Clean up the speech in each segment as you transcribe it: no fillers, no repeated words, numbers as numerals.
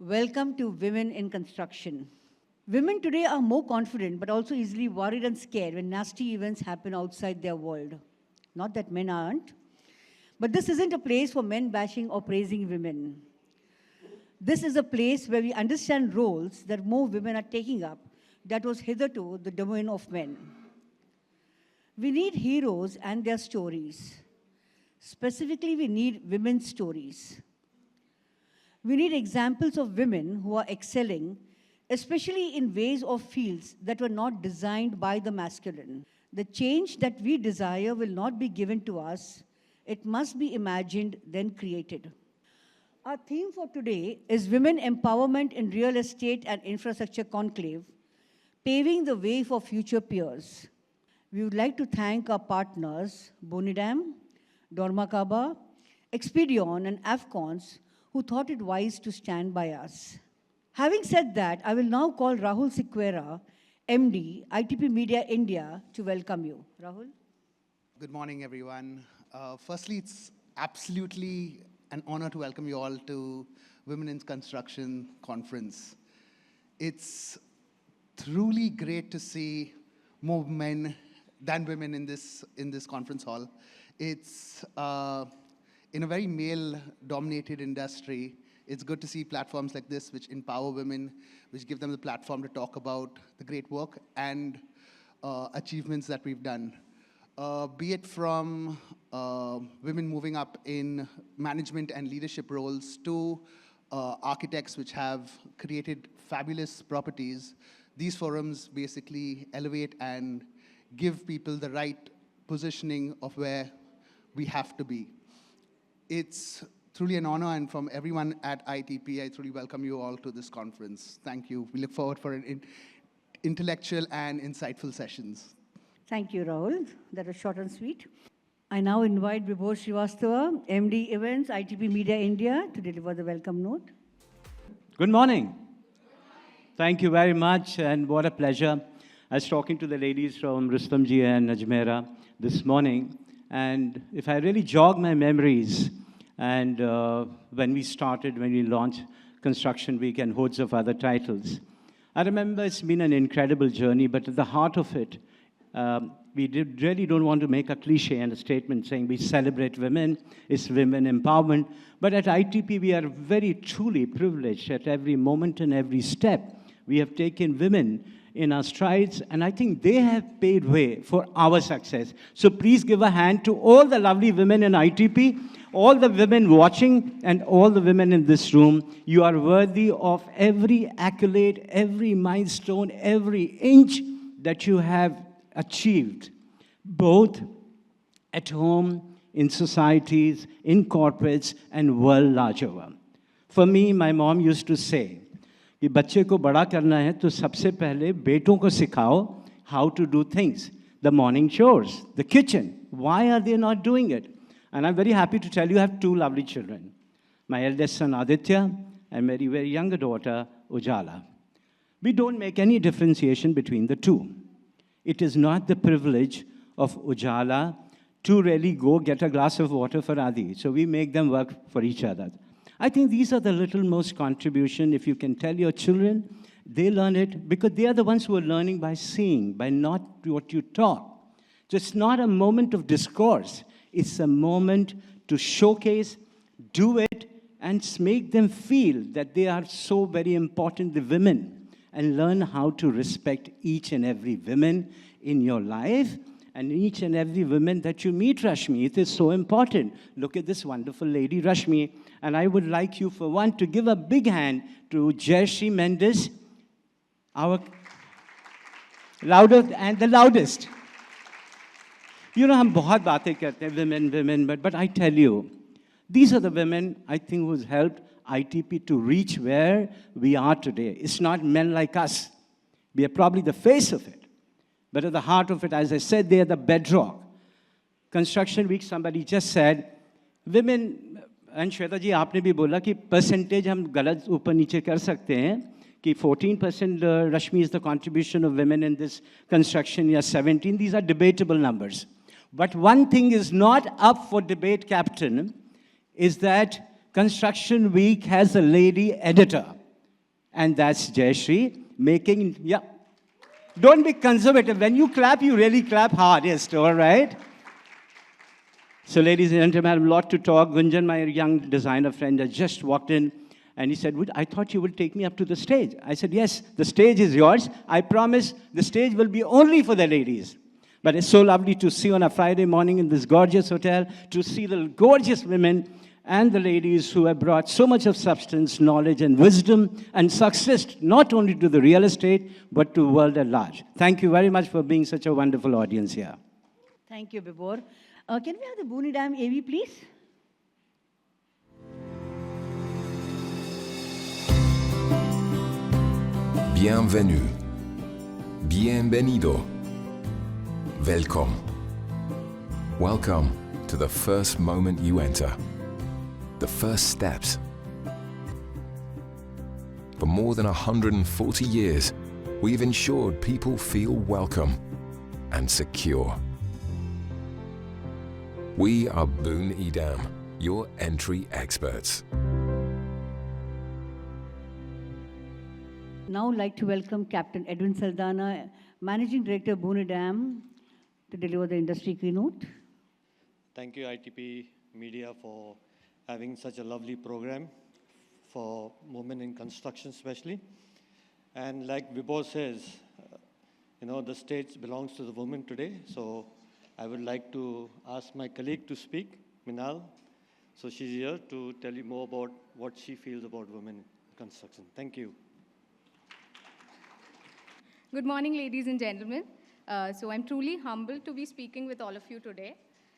Welcome to Women in Construction. Women today are more confident but also easily worried and scared when nasty events happen outside their world. Not that men aren't, but this isn't a place for men bashing or praising women. This is a place where we understand roles that more women are taking up that was hitherto the domain of men. We need heroes and their stories. Specifically, we need women's stories. We need examples of women who are excelling, especially in ways or fields that were not designed by the masculine. The change that we desire will not be given to us. It must be imagined, then created. Our theme for today is Women Empowerment in Real Estate and Infrastructure Conclave, paving the way for future peers. We would like to thank our partners, Boon, Edam, dormakaba, Xpedeon, and Afcons, who thought it wise to stand by us. Having said that, I will now call Rahul Sequeira, MD, ITP Media India, to welcome you. Rahul? Good morning, everyone. Firstly, it's absolutely an honor to welcome you all to Women in Construction Conference. It's truly great to see more men than women in this conference hall. It's in a very male-dominated industry. It's good to see platforms like this which empower women, which give them the platform to talk about the great work and achievements that we've done. Be it from women moving up in management and leadership roles to architects which have created fabulous properties. These forums basically elevate and give people the right positioning of where we have to be. It's truly an honor, and from everyone at ITP, I truly welcome you all to this conference. Thank you. We look forward for an intellectual and insightful sessions. Thank you, Rahul. That was short and sweet. I now invite Vibhor Srivastava, MD Events, ITP Media India, to deliver the welcome note. Good morning. Thank you very much, and what a pleasure. I was talking to the ladies from Rustamji and Ajmera this morning, and if I really jog my memories, and when we launched Construction Week and hordes of other titles, I remember it's been an incredible journey, but at the heart of it, really don't want to make a cliche and a statement saying we celebrate women, it's women empowerment, but at ITP we are very truly privileged at every moment and every step. We have taken women in our strides, and I think they have paved way for our success. So please give a hand to all the lovely women in ITP, all the women watching, and all the women in this room. You are worthy of every accolade, every milestone, every inch that you have achieved, both at home, in societies, in corporates, and world large over. For me, my mom used to say, कि बच्चे को बड़ा करना है तो सबसे पहले बेटों को सिखाओ how to do things, the morning chores, the kitchen. Why are they not doing it? And I'm very happy to tell you I have two lovely children. My eldest son Aditya and my very younger daughter Ujala. We don't make any differentiation between the two. It is not the privilege of Ujala to really go get a glass of water for Adi. So we make them work for each other. I think these are the little most contribution. If you can tell your children, they learn it because they are the ones who are learning by seeing, by not what you taught. So it's not a moment of discourse. It's a moment to showcase, do it, and make them feel that they are so very important, the women, and learn how to respect each and every woman in your life and each and every woman that you meet, Rashmi. It is so important. Look at this wonderful lady, Rashmi. And I would like you, for one, to give a big hand to Jayashree Mendes, our louder and the loudest. You know, हम बहुत बातें करते हैं, women, but I tell you, these are the women, I think, who's helped ITP to reach where we are today. It's not men like us. We are probably the face of it. But at the heart of it, as I said, they are the bedrock. Construction Week, somebody just said, women, and Shweta ji, आपने भी बोला कि percentage हम गलत ऊपर नीचे कर सकते हैं कि 14% Rashmi is the contribution of women in this construction, yeah, 17. These are debatable numbers. But one thing is not up for debate, Captain, is that Construction Week has a lady editor. And that's Jayashree making, yeah. Don't be conservative. When you clap, you really clap hardest, all right? So, ladies and gentlemen, I have a lot to talk. Gunjan, my young designer friend, has just walked in, and he said, I thought you would take me up to the stage. I said, yes, the stage is yours. I promise the stage will be only for the ladies. But it's so lovely to see on a Friday morning in this gorgeous hotel, to see the gorgeous women and the ladies who have brought so much of substance, knowledge, and wisdom and success, not only to the real estate, but to the world at large. Thank you very much for being such a wonderful audience here. Thank you, Bibor. Can we have the Boon Edam AV, please? Bienvenue. Bienvenido. Welcome. Welcome to the first moment you enter. The first steps. For more than 140 years, we've ensured people feel welcome and secure. We are Boon Edam, your entry experts. Now I'd like to welcome Captain Edwin Saldana, Managing Director, Boon Edam, to deliver the industry keynote. Thank you, ITP Media, for having such a lovely program for women in construction especially. And like Vibor says, the stage belongs to the women today. So I would like to ask my colleague to speak, Minal. So she's here to tell you more about what she feels about women in construction. Thank you. Good morning, ladies and gentlemen. So I'm truly humbled to be speaking with all of you today.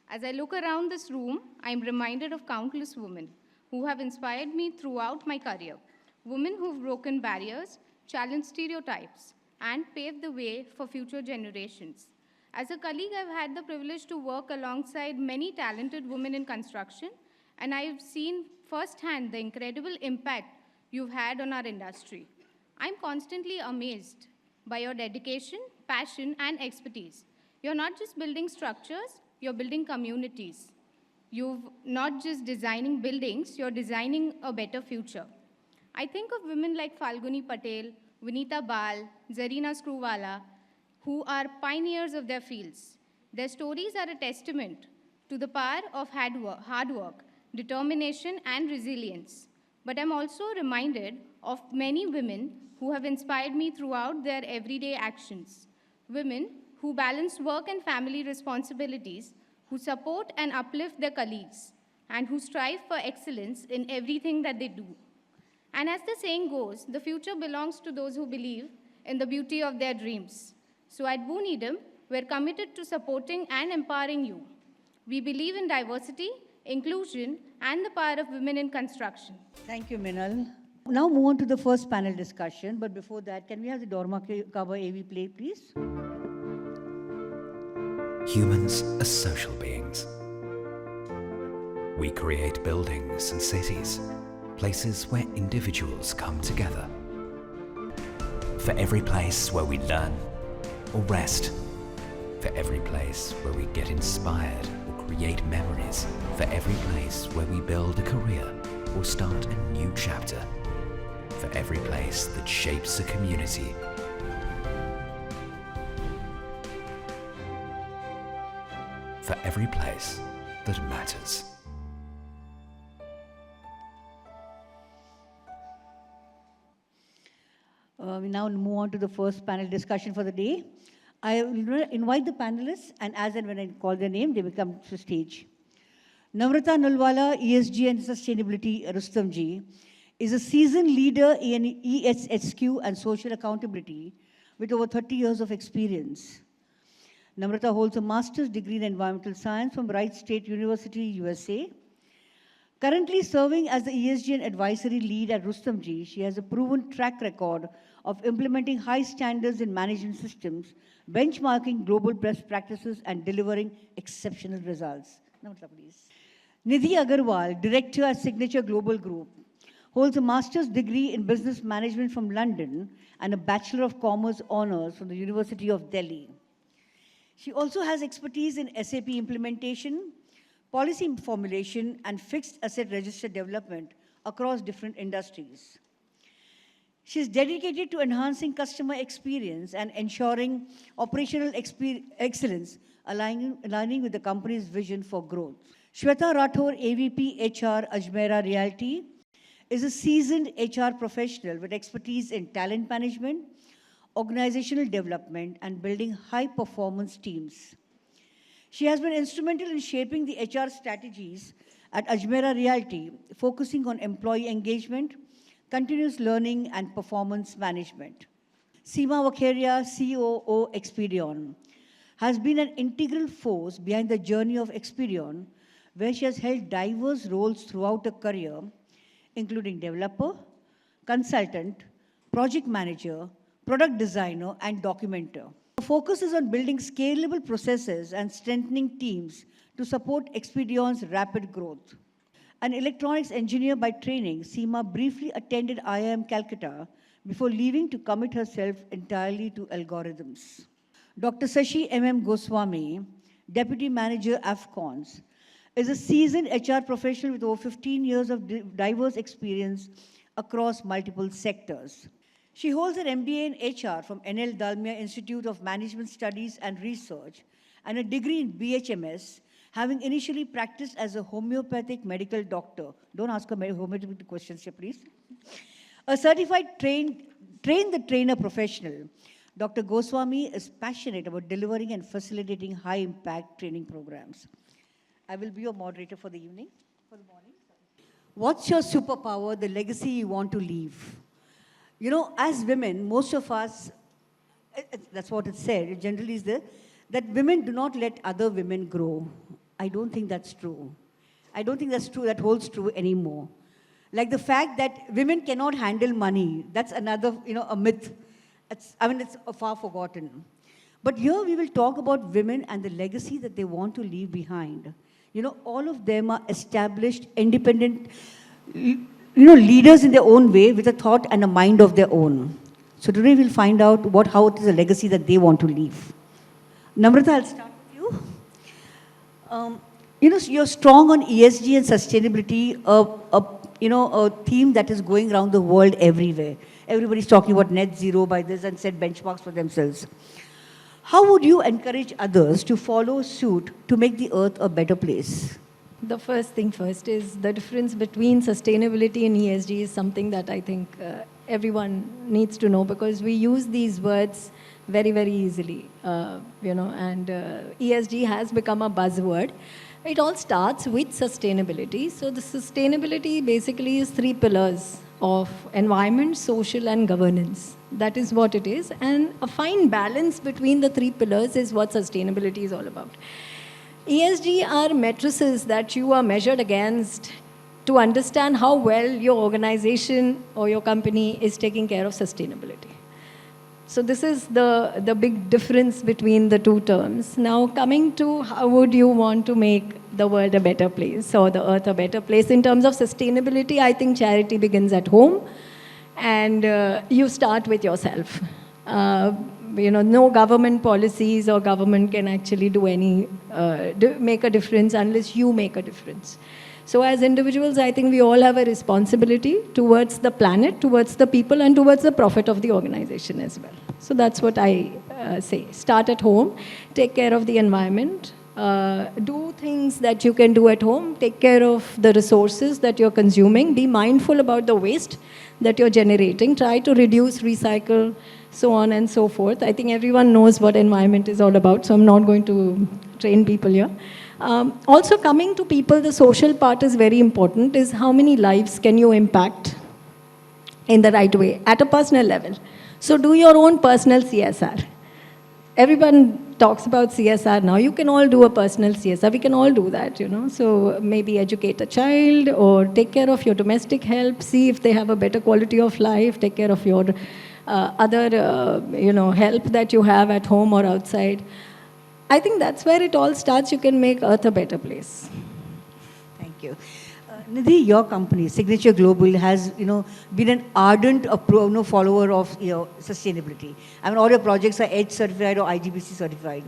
As I look around this room, I'm reminded of countless women who have inspired me throughout my career. Women who've broken barriers, challenged stereotypes, and paved the way for future generations. As a colleague, I've had the privilege to work alongside many talented women in construction, and I've seen firsthand the incredible impact you've had on our industry. I'm constantly amazed by your dedication, passion, and expertise. You're not just building structures, you're building communities. You're not just designing buildings, you're designing a better future. I think of women like Falguni Patel, Vinita Bal, Zarina Screwwala, who are pioneers of their fields. Their stories are a testament to the power of hard work, determination, and resilience. But I'm also reminded of many women who have inspired me throughout their everyday actions. Women who balance work and family responsibilities, who support and uplift their colleagues, and who strive for excellence in everything that they do. And as the saying goes, the future belongs to those who believe in the beauty of their dreams. So at Boon Edam, we're committed to supporting and empowering you. We believe in diversity, inclusion, and the power of women in construction. Thank you, Minal. Now move on to the first panel discussion, but before that, can we have the dormakaba AV play, please? Humans are social beings. We create buildings and cities, places where individuals come together. For every place where we learn or rest, for every place where we get inspired or create memories, for every place where we build a career or start a new chapter, for every place that shapes a community. For every place that matters. We now move on to the first panel discussion for the day. I will invite the panelists, and as and when I call their name, they will come to the stage. Namrata Nulwala, ESG and Sustainability, Rustamji, is a seasoned leader in ESHQ and social accountability with over 30 years of experience. Namrata holds a master's degree in environmental science from Wright State University, USA. Currently serving as the ESG and advisory lead at Rustamji, she has a proven track record of implementing high standards in management systems, benchmarking global best practices, and delivering exceptional results. Namrata, please. Nidhi Agarwal, director at Signature Global Group, holds a master's degree in business management from London and a Bachelor of Commerce honors from the University of Delhi. She also has expertise in SAP implementation, policy formulation, and fixed asset register development across different industries. She is dedicated to enhancing customer experience and ensuring operational excellence, aligning with the company's vision for growth. Shweta Rathore, AVP HR, Ajmera Realty, is a seasoned HR professional with expertise in talent management, organizational development, and building high-performance teams. She has been instrumental in shaping the HR strategies at Ajmera Realty, focusing on employee engagement, continuous learning, and performance management. Seema Vakharia, COO, Xpedeon, has been an integral force behind the journey of Xpedeon, where she has held diverse roles throughout her career, including developer, consultant, project manager, product designer, and documenter. The focus is on building scalable processes and strengthening teams to support Xpedeon's rapid growth. An electronics engineer by training, Seema briefly attended IIM Calcutta before leaving to commit herself entirely to algorithms. Dr. Sashi M.M. Goswami, Deputy Manager, Afcons, is a seasoned HR professional with over 15 years of diverse experience across multiple sectors. She holds an MBA in HR from NL Dalmia Institute of Management Studies and Research and a degree in BHMS, having initially practiced as a homeopathic medical doctor. Don't ask her homeopathic questions here, please. A certified train the trainer professional, Dr. Goswami is passionate about delivering and facilitating high-impact training programs. I will be your moderator for the evening, for the morning. What's your superpower, the legacy you want to leave? You know, as women, most of us, that's what it said, it generally is there, that women do not let other women grow. I don't think that's true. I don't think that's true, that holds true anymore. Like the fact that women cannot handle money, that's another, a myth. It's far forgotten. But here we will talk about women and the legacy that they want to leave behind. You know, all of them are established, independent, leaders in their own way with a thought and a mind of their own. So today we'll find out how it is a legacy that they want to leave. Namrata, I'll start with you. You're strong on ESG and sustainability, a theme that is going around the world everywhere. Everybody's talking about net zero by this and set benchmarks for themselves. How would you encourage others to follow suit to make the earth a better place? The first thing first is the difference between sustainability and ESG is something that I think everyone needs to know, because we use these words very, very easily, and ESG has become a buzzword. It all starts with sustainability. So the sustainability basically is 3 pillars of environment, social, and governance. That is what it is. And a fine balance between the 3 pillars is what sustainability is all about. ESG are matrices that you are measured against to understand how well your organization or your company is taking care of sustainability. So this is the big difference between the 2 terms. Now coming to how would you want to make the world a better place or the earth a better place in terms of sustainability, I think charity begins at home, and you start with yourself. No government policies or government can actually do make a difference unless you make a difference. So as individuals, I think we all have a responsibility towards the planet, towards the people, and towards the profit of the organization as well. So that's what I say. Start at home, take care of the environment, do things that you can do at home, take care of the resources that you're consuming, be mindful about the waste that you're generating, try to reduce, recycle, so on and so forth. I think everyone knows what environment is all about, so I'm not going to train people here. Also coming to people, the social part is very important, is how many lives can you impact in the right way at a personal level. So do your own personal CSR. Everyone talks about CSR now. You can all do a personal CSR. We can all do that, So maybe educate a child or take care of your domestic help, see if they have a better quality of life, take care of your other, help that you have at home or outside. I think that's where it all starts. You can make Earth a better place. Thank you. Nidhi, your company, Signature Global, has been an ardent follower of sustainability. I mean, all your projects are EDGE certified or IGBC certified.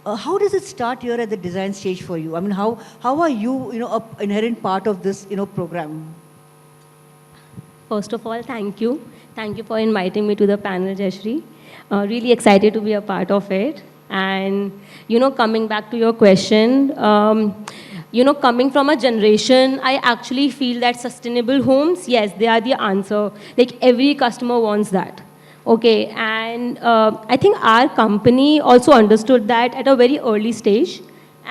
How does it start here at the design stage for you? I mean, how are you an inherent part of this program? First of all, thank you. Thank you for inviting me to the panel, Jayashree. Really excited to be a part of it. And, coming back to your question, coming from a generation, I actually feel that sustainable homes, yes, they are the answer. Like, every customer wants that. Okay, and I think our company also understood that at a very early stage.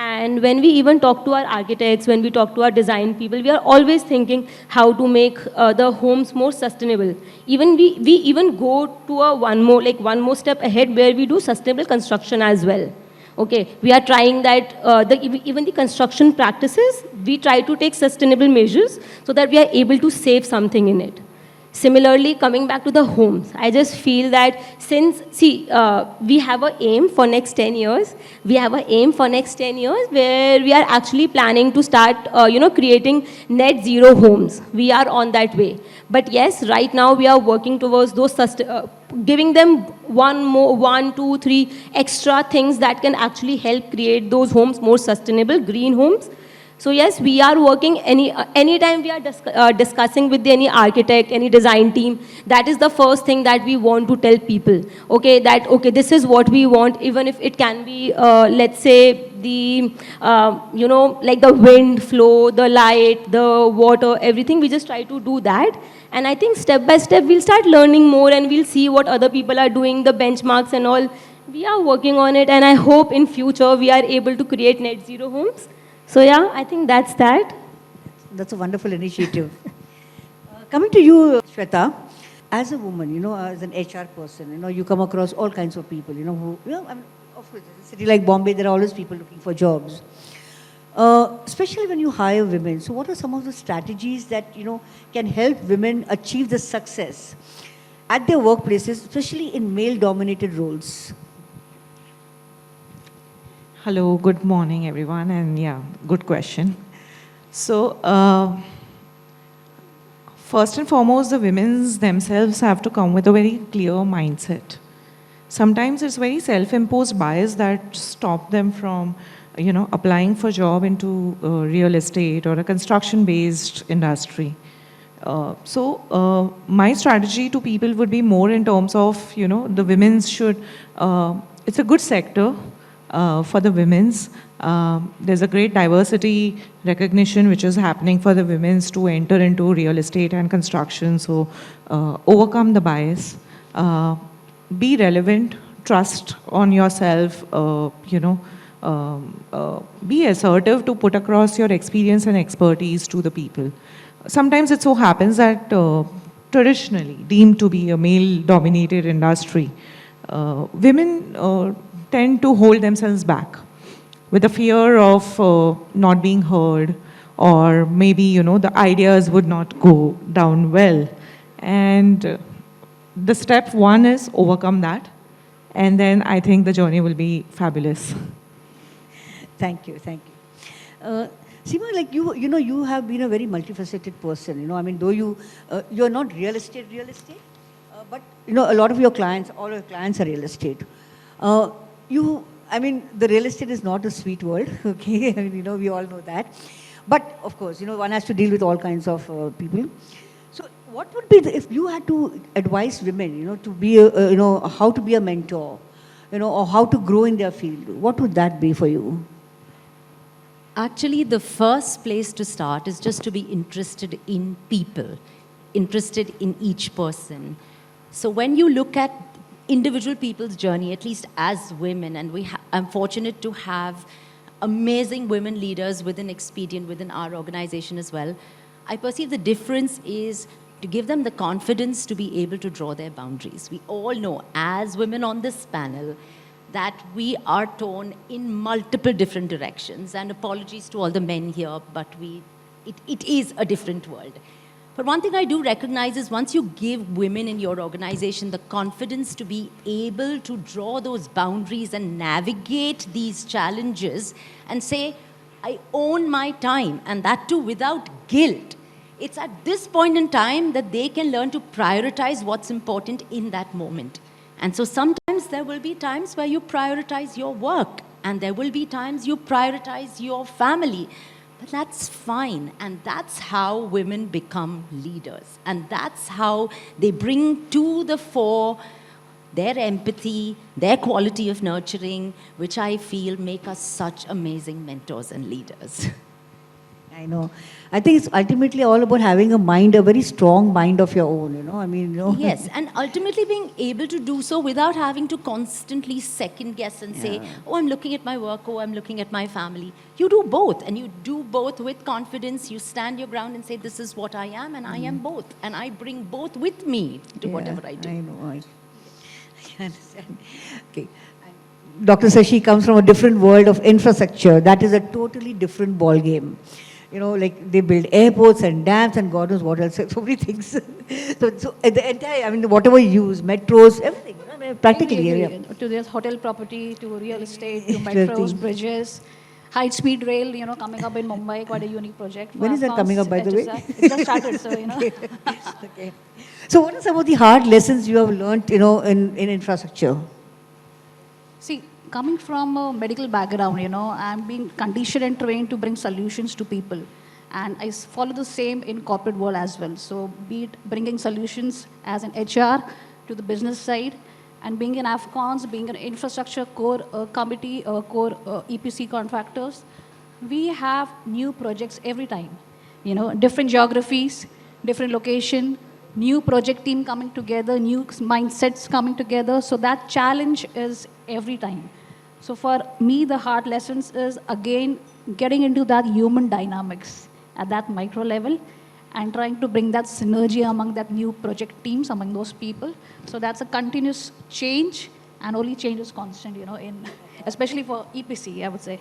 And when we even talk to our architects, when we talk to our design people, we are always thinking how to make the homes more sustainable. Even we even go to a one more step ahead where we do sustainable construction as well. Okay, we are trying that, even the construction practices, we try to take sustainable measures so that we are able to save something in it. Similarly, coming back to the homes, I just feel that we have an aim for next 10 years. We have an aim for next 10 years where we are actually planning to start, creating net zero homes. We are on that way. But yes, right now we are working towards those, giving them one, two, three extra things that can actually help create those homes more sustainable, green homes. So yes, we are working anytime we are discussing with any architect, any design team, that is the first thing that we want to tell people. Okay, this is what we want, even if it can be, let's say, the, like the wind flow, the light, the water, everything, we just try to do that. And I think step by step, we'll start learning more and we'll see what other people are doing, the benchmarks and all. We are working on it, and I hope in future we are able to create net zero homes. So yeah, I think that's that. That's a wonderful initiative. Coming to you, Shweta, as a woman, as an HR person, you come across all kinds of people, I mean, of course, in a city like Bombay, there are always people looking for jobs. Especially when you hire women. So what are some of the strategies that, can help women achieve the success at their workplaces, especially in male-dominated roles? Hello, good morning, everyone, and yeah, good question. So, first and foremost, the women themselves have to come with a very clear mindset. Sometimes it's very self-imposed bias that stop them from, applying for job into real estate or a construction-based industry. So, my strategy to people would be more in terms of, the women's should, it's a good sector. For the women's. There's a great diversity recognition which is happening for the women's to enter into real estate and construction. So overcome the bias, be relevant, trust on yourself, be assertive to put across your experience and expertise to the people. Sometimes it so happens that traditionally deemed to be a male-dominated industry, women tend to hold themselves back with the fear of not being heard, or maybe, the ideas would not go down well. And the step one is overcome that. And then I think the journey will be fabulous. Thank you. Seema, like you have been a very multifaceted person. I mean, though you're not real estate, but a lot of your clients, all your clients are real estate. The real estate is not a sweet world, okay? I mean, we all know that. But, of course, one has to deal with all kinds of people. So, what would be, if you had to advise women, to be, how to be a mentor, or how to grow in their field, what would that be for you? Actually, the first place to start is just to be interested in people, interested in each person. So, when you look at individual people's journey, at least as women, and I'm fortunate to have amazing women leaders within Xpedeon, within our organization as well. I perceive the difference is to give them the confidence to be able to draw their boundaries. We all know, as women on this panel, that we are torn in multiple different directions. And apologies to all the men here, but it is a different world. But one thing I do recognize is once you give women in your organization the confidence to be able to draw those boundaries and navigate these challenges and say, I own my time, and that too without guilt. It's at this point in time that they can learn to prioritize what's important in that moment. And so sometimes there will be times where you prioritize your work, and there will be times you prioritize your family. But that's fine. And that's how women become leaders. And that's how they bring to the fore their empathy, their quality of nurturing, which I feel make us such amazing mentors and leaders. I know. I think it's ultimately all about having a mind, a very strong mind of your own, I mean, Yes, and ultimately being able to do so without having to constantly second guess and say, oh, I'm looking at my work, oh, I'm looking at my family. You do both, and you do both with confidence. You stand your ground and say, this is what I am, and I am both. And I bring both with me to whatever I do. I know. I understand. Okay. Dr. Sashi comes from a different world of infrastructure. That is a totally different ball game. Like they build airports and dams and God knows what else, so many things. so the entire, I mean, whatever you use, metros, everything, practically. To this hotel property, to real estate, to metros, bridges, high-speed rail, coming up in Mumbai, quite a unique project. When is that coming up, by the way? It just started, so, Okay. So what are some of the hard lessons you have learned, in infrastructure? See, coming from a medical background, I'm being conditioned and trained to bring solutions to people. And I follow the same in corporate world as well. So be it bringing solutions as an HR to the business side, and being in Afcons, being an infrastructure core committee, core EPC contractors, we have new projects every time. Different geographies, different location, new project team coming together, new mindsets coming together. So that challenge is every time. So for me, the hard lessons is, again, getting into that human dynamics at that micro level and trying to bring that synergy among that new project teams, among those people. So that's a continuous change, and only change is constant, especially for EPC, I would say.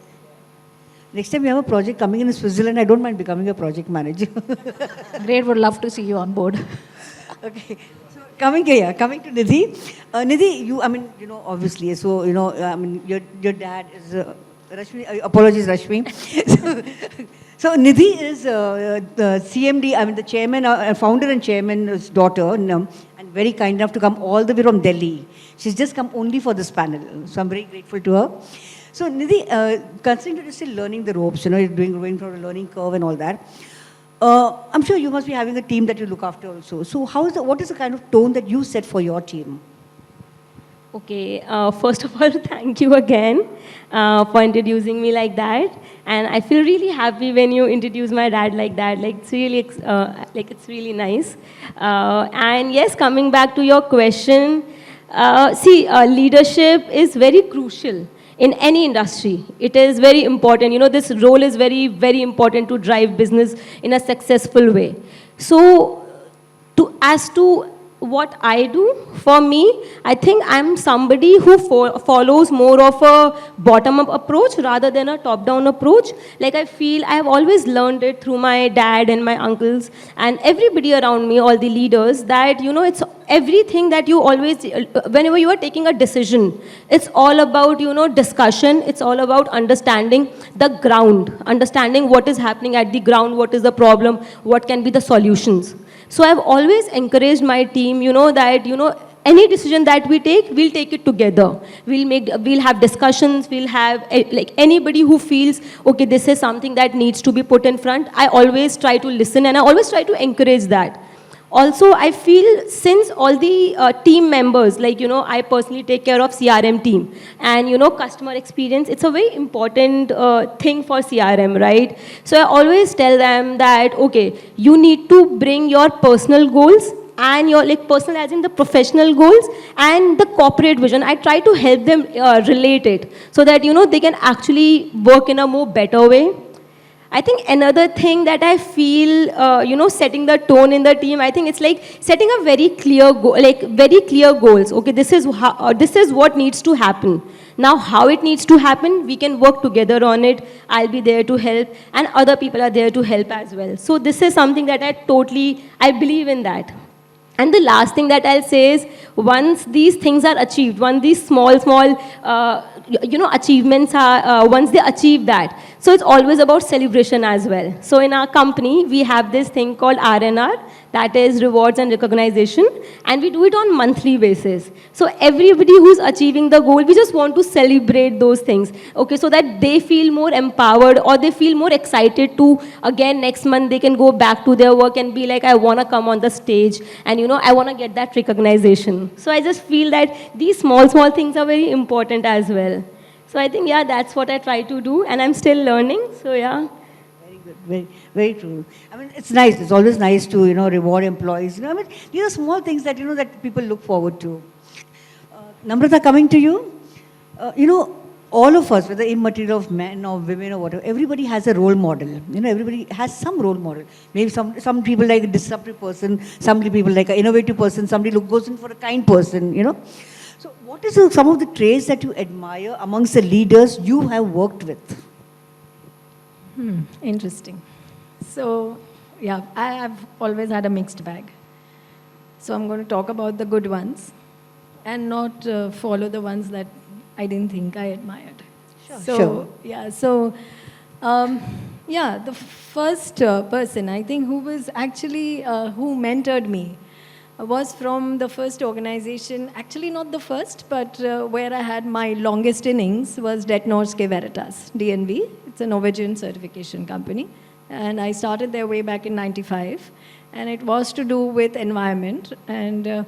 Next time you have a project coming in Switzerland, I don't mind becoming a project manager. Great, would love to see you on board. Okay. So coming to Nidhi. Nidhi, you, obviously, so, your dad is, Rashmi, apologies, Rashmi. So Nidhi is the CMD, the chairman, founder and chairman's daughter, and very kind enough to come all the way from Delhi. She's just come only for this panel, so I'm very grateful to her. So Nidhi, considering that you're still learning the ropes, you're going through a learning curve and all that, I'm sure you must be having a team that you look after also. So what is the kind of tone that you set for your team? Okay, first of all, thank you again for introducing me like that. And I feel really happy when you introduce my dad like that. It's really nice. And yes, coming back to your question, leadership is very crucial in any industry. It is very important. This role is very, very important to drive business in a successful way. So, as to what I do, for me, I think I'm somebody who follows more of a bottom-up approach rather than a top-down approach. I feel I have always learned it through my dad and my uncles and everybody around me, all the leaders, that, it's everything that you always, whenever you are taking a decision, it's all about, discussion. It's all about understanding the ground, understanding what is happening at the ground, what is the problem, what can be the solutions. So I've always encouraged my team, that, any decision that we take, we'll take it together. We'll have discussions, we'll have, anybody who feels, okay, this is something that needs to be put in front, I always try to listen and I always try to encourage that. Also, I feel since all the team members, I personally take care of CRM team and, customer experience, it's a very important thing for CRM, right? So I always tell them that, okay, you need to bring your personal goals and your, personal as in the professional goals and the corporate vision. I try to help them relate it so that, they can actually work in a more better way. I think another thing that I feel, setting the tone in the team, I think it's setting a very clear goal, very clear goals. Okay, this is what needs to happen. Now, how it needs to happen, we can work together on it. I'll be there to help, and other people are there to help as well. So this is something that I believe in that. And the last thing that I'll say is, once these things are achieved, once these small, achievements are, once they achieve that, So it's always about celebration as well. So in our company, we have this thing called R&R, that is rewards and recognition, and we do it on monthly basis. So everybody who's achieving the goal, we just want to celebrate those things, okay, so that they feel more empowered or they feel more excited to, again, next month they can go back to their work and be like, I want to come on the stage and, I want to get that recognition. So I just feel that these small things are very important as well. So I think, yeah, that's what I try to do, and I'm still learning, so yeah. Very good, very true. I mean, it's nice. It's always nice to, reward employees. I mean, these are small things that, that people look forward to. Namrata, coming to you. All of us, whether immaterial of men or women or whatever, everybody has a role model. Everybody has some role model. Maybe some people like a disruptive person, some people like an innovative person, somebody who goes in for a kind person, So what is some of the traits that you admire amongst the leaders you have worked with? Interesting. So, yeah, I've always had a mixed bag. So I'm going to talk about the good ones and not follow the ones that I didn't think I admired. Sure. The first person, I think, who was actually, who mentored me was from the first organization, actually not the first, but where I had my longest innings was Det Norske Veritas, DNV. It's a Norwegian certification company. And I started there way back in 95. And it was to do with environment. And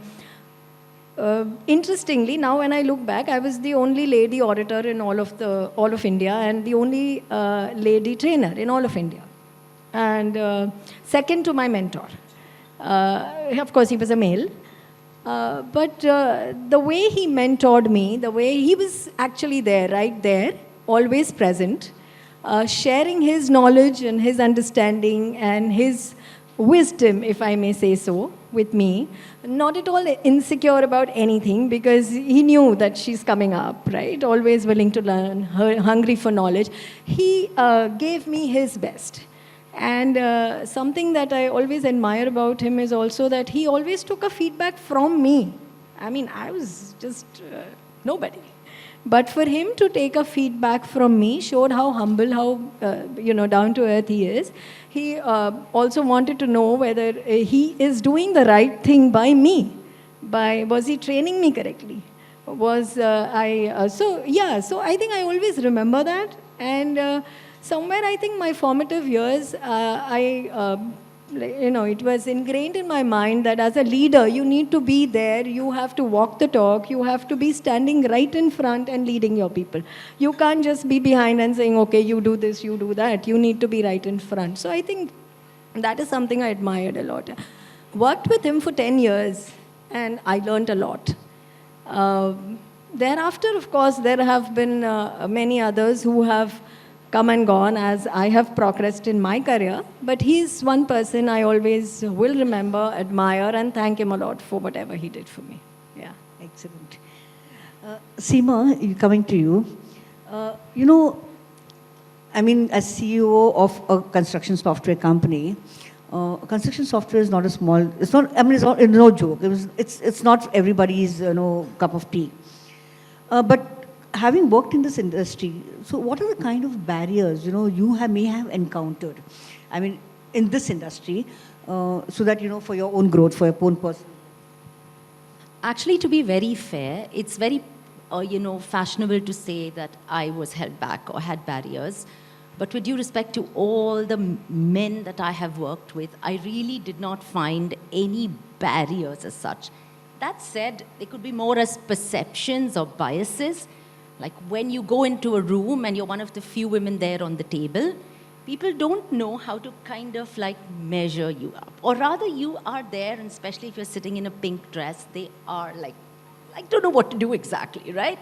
interestingly, now when I look back, I was the only lady auditor in all of India and the only lady trainer in all of India. And second to my mentor. Of course, he was a male. But the way he mentored me, the way he was actually there, right there, always present, sharing his knowledge and his understanding and his wisdom, if I may say so, with me, not at all insecure about anything because he knew that she's coming up, right? Always willing to learn, hungry for knowledge. He gave me his best. And something that I always admire about him is also that he always took a feedback from me. I mean, I was just nobody. But for him to take a feedback from me showed how humble, how down to earth he is. He also wanted to know whether he is doing the right thing by me. Was he training me correctly? So I think I always remember that. And somewhere I think my formative years, it was ingrained in my mind that as a leader, you need to be there, you have to walk the talk, you have to be standing right in front and leading your people. You can't just be behind and saying, okay, you do this, you do that. You need to be right in front. So I think that is something I admired a lot. Worked with him for 10 years and I learned a lot. Thereafter, of course, there have been many others who have come and gone as I have progressed in my career. But he's one person I always will remember, admire, and thank him a lot for whatever he did for me. Yeah. Excellent. Seema, coming to you. As CEO of a construction software company, construction software is not a small, it's no joke. It's not everybody's, cup of tea. But having worked in this industry, so what are the kind of barriers, you may have encountered, in this industry, so that, for your own growth, for your own person? Actually, to be very fair, it's very, fashionable to say that I was held back or had barriers. But with due respect to all the men that I have worked with, I really did not find any barriers as such. That said, they could be more as perceptions or biases. Like when you go into a room and you're one of the few women there on the table, people don't know how to kind of like measure you up. Or rather, you are there, and especially if you're sitting in a pink dress, they are like don't know what to do exactly, right?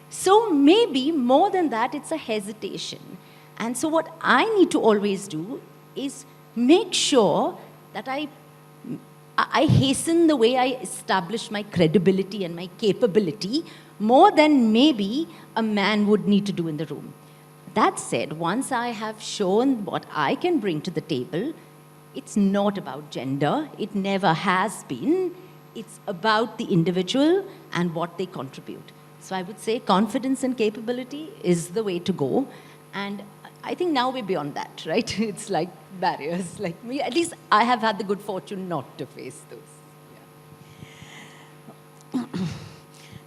So maybe more than that, it's a hesitation. And so what I need to always do is make sure that I hasten the way I establish my credibility and my capability more than maybe a man would need to do in the room. That said, once I have shown what I can bring to the table, it's not about gender. It never has been. It's about the individual and what they contribute. So I would say confidence and capability is the way to go. And I think now we're beyond that, right? It's like barriers. Like me, at least I have had the good fortune not to face those.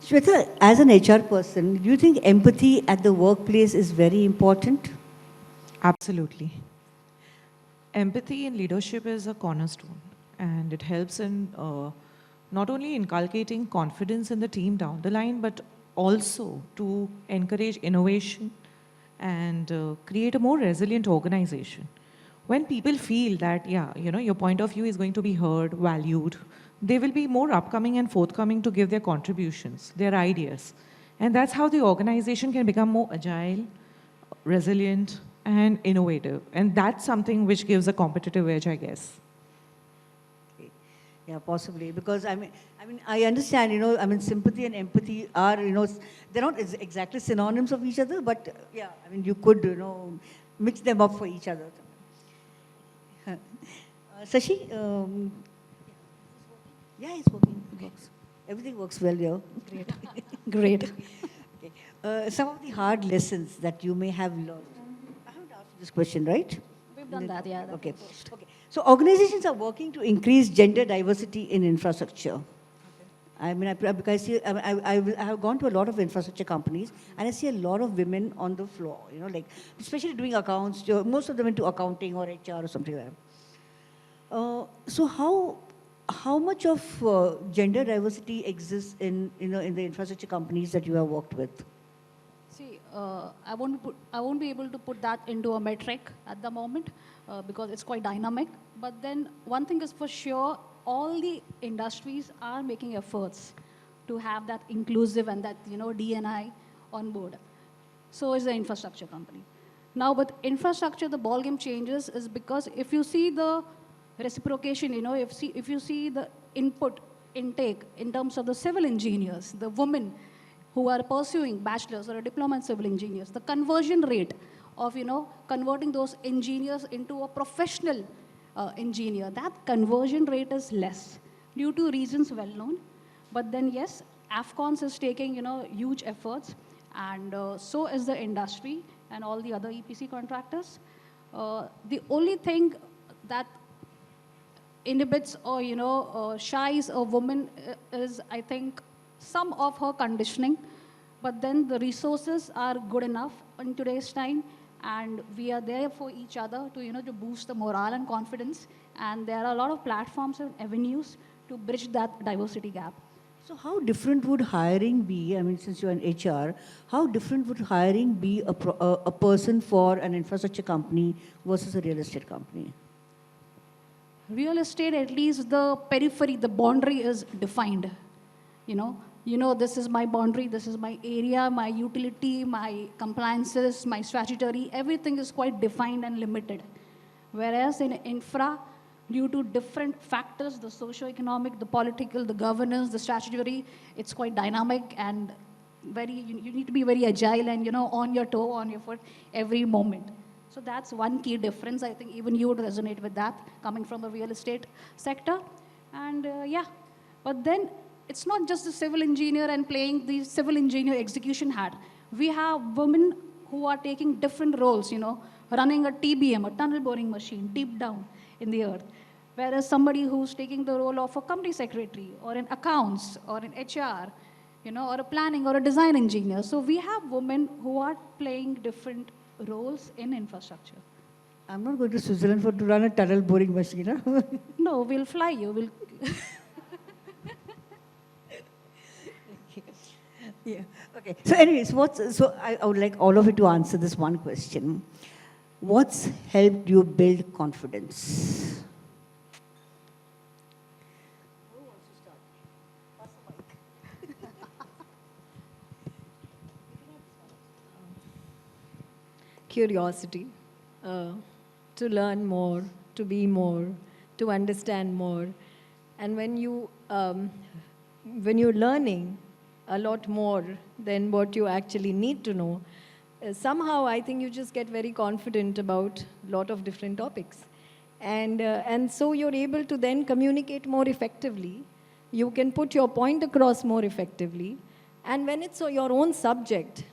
Shweta, as an HR person, do you think empathy at the workplace is very important? Absolutely. Empathy in leadership is a cornerstone, and it helps in not only inculcating confidence in the team down the line, but also to encourage innovation and create a more resilient organization. When people feel that, yeah, your point of view is going to be heard, valued, they will be more upcoming and forthcoming to give their contributions, their ideas. And that's how the organization can become more agile, resilient, and innovative. And that's something which gives a competitive edge, I guess. Yeah, possibly. Because I understand, sympathy and empathy are, they're not exactly synonyms of each other, but yeah, you could, mix them up for each other. Sashi, yeah, it's working. It works. Everything works well here. Great. Great. Okay. Some of the hard lessons that you may have learned. I haven't asked this question, right? We've done that, yeah. Okay. Okay. So organizations are working to increase gender diversity in infrastructure. Because I have gone to a lot of infrastructure companies, and I see a lot of women on the floor, like especially doing accounts, most of them into accounting or HR or something like that. So how much of gender diversity exists in the infrastructure companies that you have worked with? See, I won't be able to put that into a metric at the moment because it's quite dynamic. But then one thing is for sure, all the industries are making efforts to have that inclusive and that D&I on board. So is the infrastructure company. Now, with infrastructure, the ballgame changes is because if you see the reciprocation, if you see the intake in terms of the civil engineers, the women who are pursuing bachelor's or a diploma in civil engineers, the conversion rate of, converting those engineers into a professional engineer, that conversion rate is less due to reasons well known. But then, yes, Afcons is taking, huge efforts, and so is the industry and all the other EPC contractors. The only thing that inhibits or shies a woman is, I think, some of her conditioning, but then the resources are good enough in today's time, and we are there for each other to to boost the morale and confidence, and there are a lot of platforms and avenues to bridge that diversity gap. So how different would hiring be? Since you're in HR, how different would hiring be a person for an infrastructure company versus a real estate company? Real estate, at least the periphery, the boundary is defined. This is my boundary, this is my area, my utility, my compliances, my statutory, everything is quite defined and limited. Whereas in infra, due to different factors, the socio-economic, the political, the governance, the statutory, it's quite dynamic and you need to be very agile and, on your toe, on your foot every moment. So that's one key difference. I think even you would resonate with that, coming from a real estate sector. And yeah, but then it's not just the civil engineer and playing the civil engineer execution hat. We have women who are taking different roles, running a TBM, a tunnel boring machine, deep down in the earth. Whereas somebody who's taking the role of a company secretary or in accounts or in HR, or a planning or a design engineer. So we have women who are playing different roles in infrastructure. I'm not going to Switzerland to run a tunnel boring machine. Huh? No, we'll fly you. Yeah. Okay. So anyways, I would like all of you to answer this one question. What's helped you build confidence? Who wants to start? Pass the mic. Curiosity, to learn more, to be more, to understand more. And when you're learning a lot more than what you actually need to know, somehow I think you just get very confident about a lot of different topics. And so you're able to then communicate more effectively. You can put your point across more effectively. And when it's your own subject,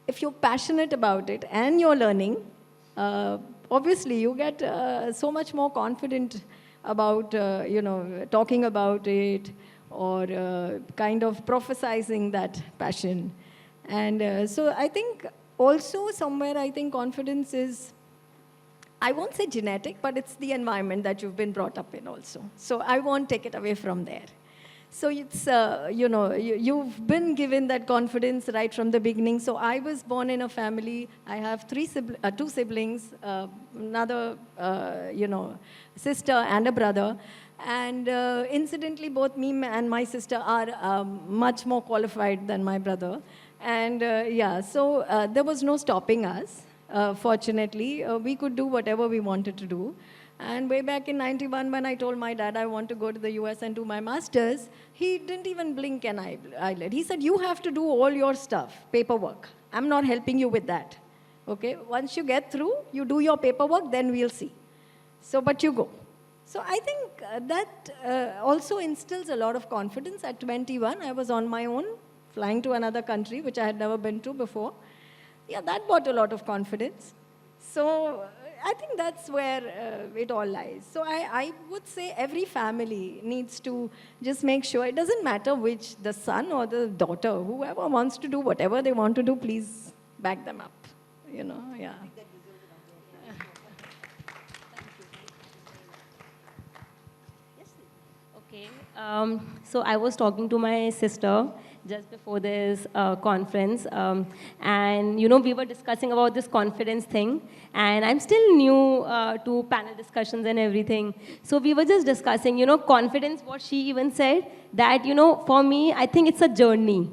if you're passionate about it and you're learning, obviously you get so much more confident about, talking about it or kind of prophesizing that passion. And so I think also somewhere I think confidence is, I won't say genetic, but it's the environment that you've been brought up in also. So I won't take it away from there. So it's, you've been given that confidence right from the beginning. So I was born in a family. I have two siblings, another, sister and a brother. And incidentally, both me and my sister are much more qualified than my brother. And so there was no stopping us. Fortunately, we could do whatever we wanted to do. And way back in 91, when I told my dad I want to go to the US and do my master's, he didn't even blink an eyelid. He said, you have to do all your stuff, paperwork. I'm not helping you with that. Okay, once you get through, you do your paperwork, then we'll see. So, but you go. So I think that also instills a lot of confidence. At 21, I was on my own, flying to another country, which I had never been to before. Yeah, that brought a lot of confidence. So I think that's where it all lies. So I would say every family needs to just make sure, it doesn't matter which, the son or the daughter, whoever wants to do whatever they want to do, please back them up, yeah. Okay, so I was talking to my sister just before this conference, and we were discussing about this confidence thing, and I'm still new to panel discussions and everything. So we were just discussing, confidence, what she even said, that, for me, I think it's a journey.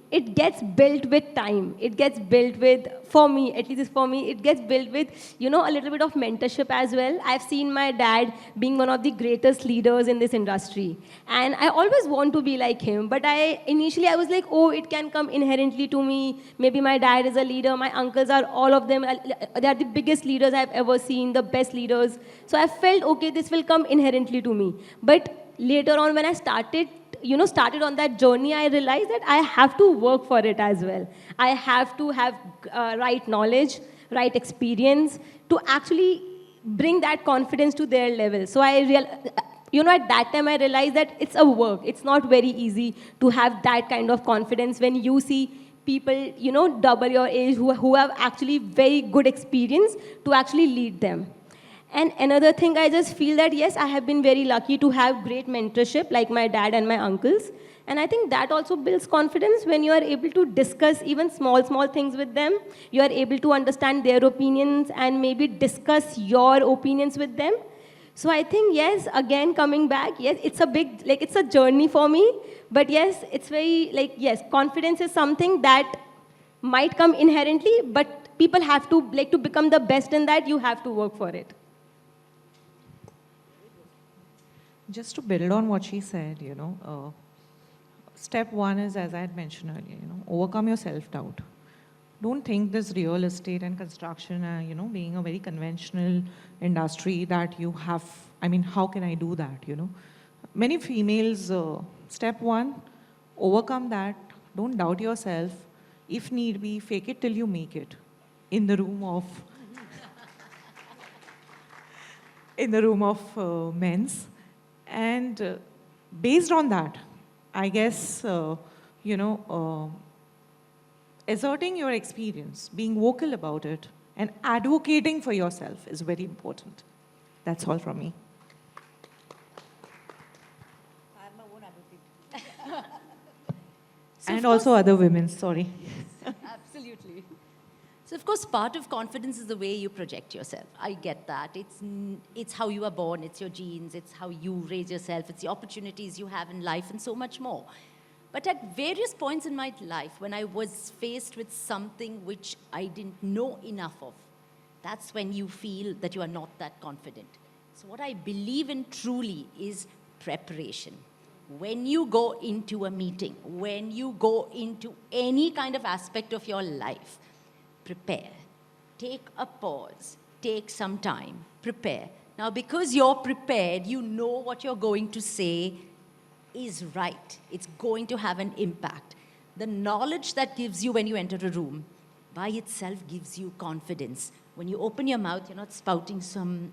It gets built with time. It gets built with, for me, at least for me, it gets built with, a little bit of mentorship as well. I've seen my dad being one of the greatest leaders in this industry. And I always want to be like him. But initially I was like, oh, it can come inherently to me. Maybe my dad is a leader. My uncles are, all of them, they are the biggest leaders I've ever seen, the best leaders. So I felt, okay, this will come inherently to me. But later on when I started on that journey, I realized that I have to work for it as well. I have to have right knowledge, right experience to actually bring that confidence to their level. So at that time I realized that it's a work. It's not very easy to have that kind of confidence when you see people, double your age who have actually very good experience to actually lead them. And another thing, I just feel that, yes, I have been very lucky to have great mentorship like my dad and my uncles. And I think that also builds confidence when you are able to discuss even small things with them. You are able to understand their opinions and maybe discuss your opinions with them. So I think, yes, again, coming back, yes, it's a big, it's a journey for me. But yes, it's very, yes, confidence is something that might come inherently, but people have to, to become the best in that, you have to work for it. Just to build on what she said, step one is, as I had mentioned earlier, overcome your self-doubt. Don't think this real estate and construction, being a very conventional industry that you have, how can I do that, Many females, step one, overcome that. Don't doubt yourself. If need be, fake it till you make it. In the room of men's. And based on that, I guess, asserting your experience, being vocal about it, and advocating for yourself is very important. That's all from me. I'm my own advocate. And also other women, sorry. Absolutely. So of course, part of confidence is the way you project yourself. I get that. It's how you are born, it's your genes, it's how you raise yourself, it's the opportunities you have in life, and so much more. But at various points in my life, when I was faced with something which I didn't know enough of, that's when you feel that you are not that confident. So what I believe in truly is preparation. When you go into a meeting, when you go into any kind of aspect of your life, prepare. Take a pause. Take some time. Prepare. Now, because you're prepared, you know what you're going to say is right. It's going to have an impact. The knowledge that gives you when you enter a room by itself gives you confidence. When you open your mouth, you're not spouting some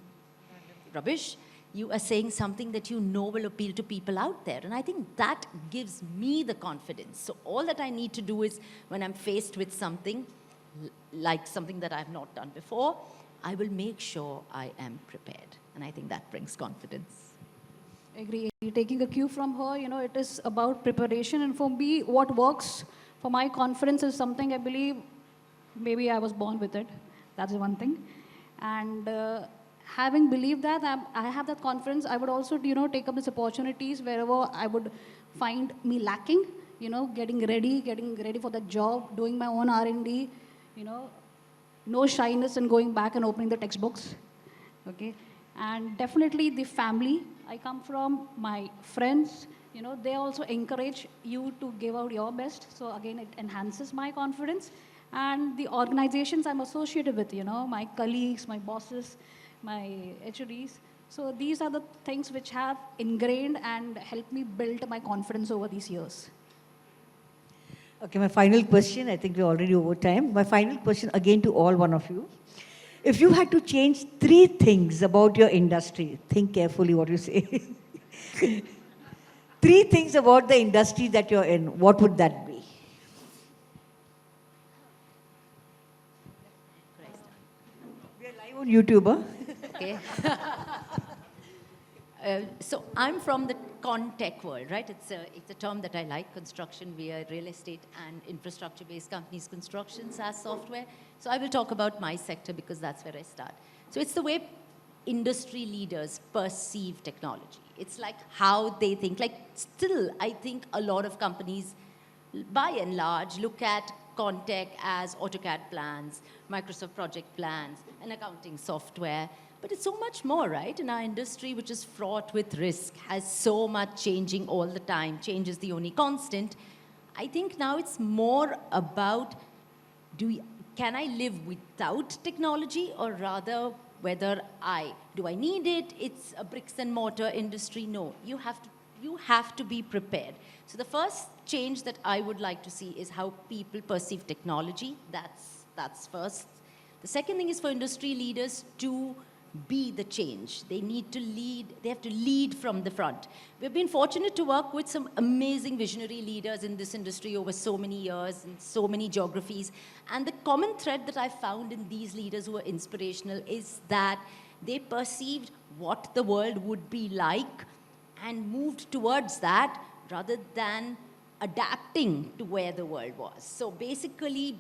rubbish. You are saying something that you know will appeal to people out there. And I think that gives me the confidence. So all that I need to do is, when I'm faced with something, like something that I've not done before, I will make sure I am prepared. And I think that brings confidence. Agree. Taking a cue from her, it is about preparation. And for me, what works for my confidence is something I believe maybe I was born with it. That's the one thing. And having believed that, I have that confidence, I would also, take up these opportunities wherever I would find me lacking, getting ready for that job, doing my own R&D, no shyness in going back and opening the textbooks, okay? And definitely the family I come from, my friends, they also encourage you to give out your best. So again, it enhances my confidence. And the organizations I'm associated with, my colleagues, my bosses, my HODs. So these are the things which have ingrained and helped me build my confidence over these years. Okay, my final question, I think we're already over time. My final question again to all one of you. If you had to change 3 things about your industry, think carefully what you say. 3 things about the industry that you're in, what would that be? We are live on YouTube, huh? Okay. So I'm from the con-tech world, right? It's a term that I like, construction. We are real estate and infrastructure-based companies, construction, SaaS software. So I will talk about my sector because that's where I start. So it's the way industry leaders perceive technology. It's like how they think. Like still, I think a lot of companies, by and large, look at con-tech as AutoCAD plans, Microsoft project plans, and accounting software. But it's so much more, right? In our industry, which is fraught with risk, has so much changing all the time. Change is the only constant. I think now it's more about, can I live without technology, or rather, do I need it? It's a bricks and mortar industry. No, you have to be prepared. So the first change that I would like to see is how people perceive technology. That's first. The second thing is for industry leaders to be the change. They need to lead. They have to lead from the front. We've been fortunate to work with some amazing visionary leaders in this industry over so many years and so many geographies. And the common thread that I found in these leaders who are inspirational is that they perceived what the world would be like and moved towards that rather than adapting to where the world was. So basically,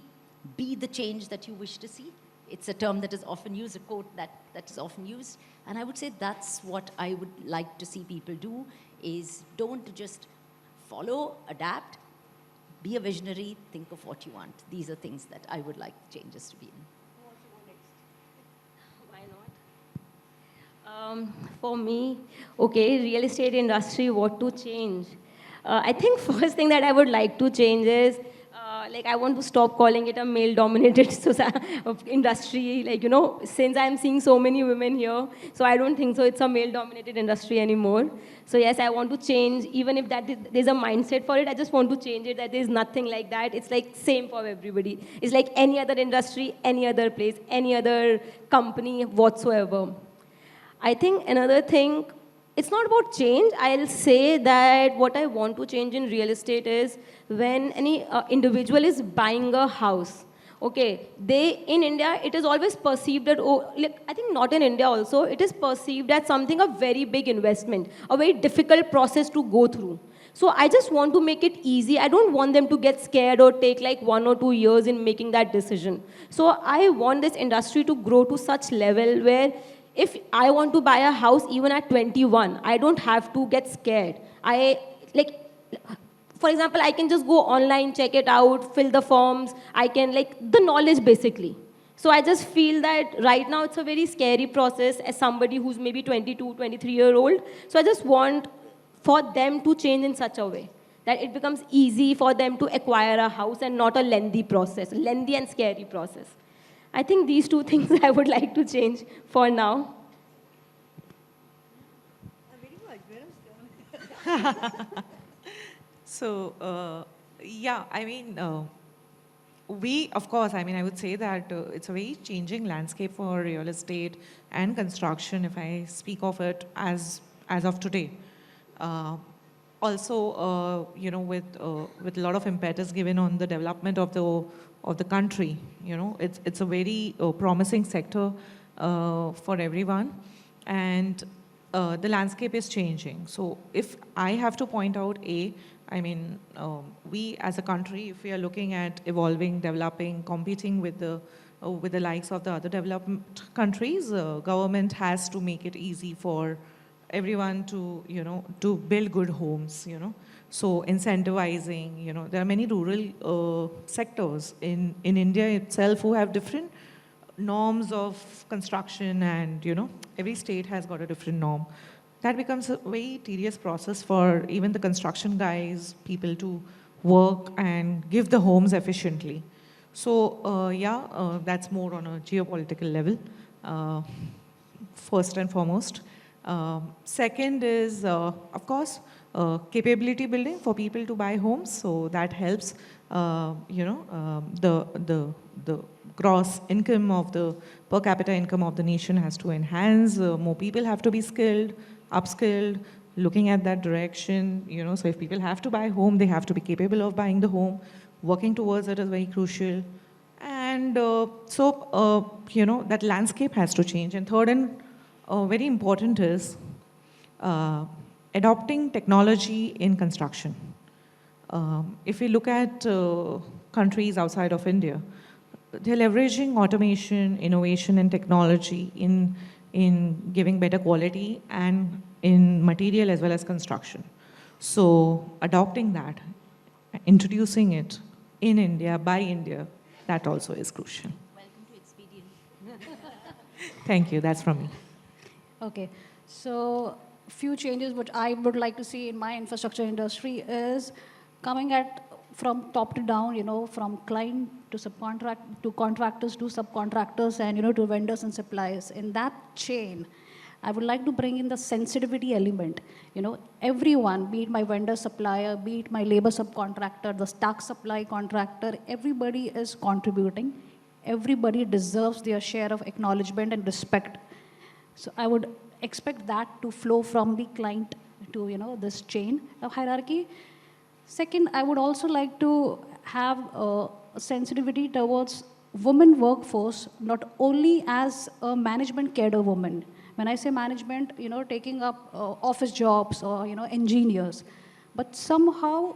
be the change that you wish to see. It's a term that is often used, a quote that is often used. And I would say that's what I would like to see people do, is don't just follow, adapt, be a visionary, think of what you want. These are things that I would like changes to be in. Why not? For me, okay, real estate industry, what to change? I think first thing that I would like to change is, I want to stop calling it a male-dominated industry. Since I'm seeing so many women here, so I don't think so it's a male-dominated industry anymore. So yes, I want to change, even if there's a mindset for it, I just want to change it, that there's nothing like that. It's like same for everybody. It's like any other industry, any other place, any other company whatsoever. I think another thing, it's not about change. I'll say that what I want to change in real estate is when any individual is buying a house, okay, in India, it is always perceived that, I think not in India also, it is perceived as something a very big investment, a very difficult process to go through. So I just want to make it easy. I don't want them to get scared or take 1 or 2 years in making that decision. So I want this industry to grow to such level where if I want to buy a house even at 21, I don't have to get scared. For example, I can just go online, check it out, fill the forms. I can, the knowledge basically. So I just feel that right now it's a very scary process as somebody who's maybe 22, 23-year-old. So I just want for them to change in such a way that it becomes easy for them to acquire a house and not a lengthy and scary process. I think these 2 things I would like to change for now. So, yeah, I mean, Of course, I mean, I would say that it's a very changing landscape for real estate and construction, if I speak of it as of today. Also, with a lot of impetus given on the development of the country, it's a very promising sector for everyone, and the landscape is changing. So, if I have to point out I mean, we as a country, if we are looking at evolving, developing, competing with the likes of the other developed countries, government has to make it easy for everyone to build good homes, So incentivizing, there are many rural sectors in India itself who have different norms of construction, and, every state has got a different norm. That becomes a very tedious process for even the construction guys, people to work and give the homes efficiently. So, that's more on a geopolitical level, first and foremost. Second is, of course, capability building for people to buy homes. So that helps, the gross income of the per capita income of the nation has to enhance. More people have to be skilled, upskilled, looking at that direction. So if people have to buy a home, they have to be capable of buying the home. Working towards it is very crucial. And that landscape has to change. And third and very important is adopting technology in construction. If we look at countries outside of India, they're leveraging automation, innovation, and technology in giving better quality and in material as well as construction. So adopting that, introducing it in India, by India, that also is crucial. Welcome to Xpedeon. Thank you, that's from me. Okay, so few changes which I would like to see in my infrastructure industry is coming from top to down, from client to subcontract, to contractors to subcontractors, and to vendors and suppliers. In that chain, I would like to bring in the sensitivity element. Everyone, be it my vendor supplier, be it my labor subcontractor, the stock supply contractor, everybody is contributing. Everybody deserves their share of acknowledgement and respect. So I would expect that to flow from the client to this chain of hierarchy. Second, I would also like to have a sensitivity towards women workforce, not only as a management cadre woman. When I say management, taking up office jobs or engineers, but somehow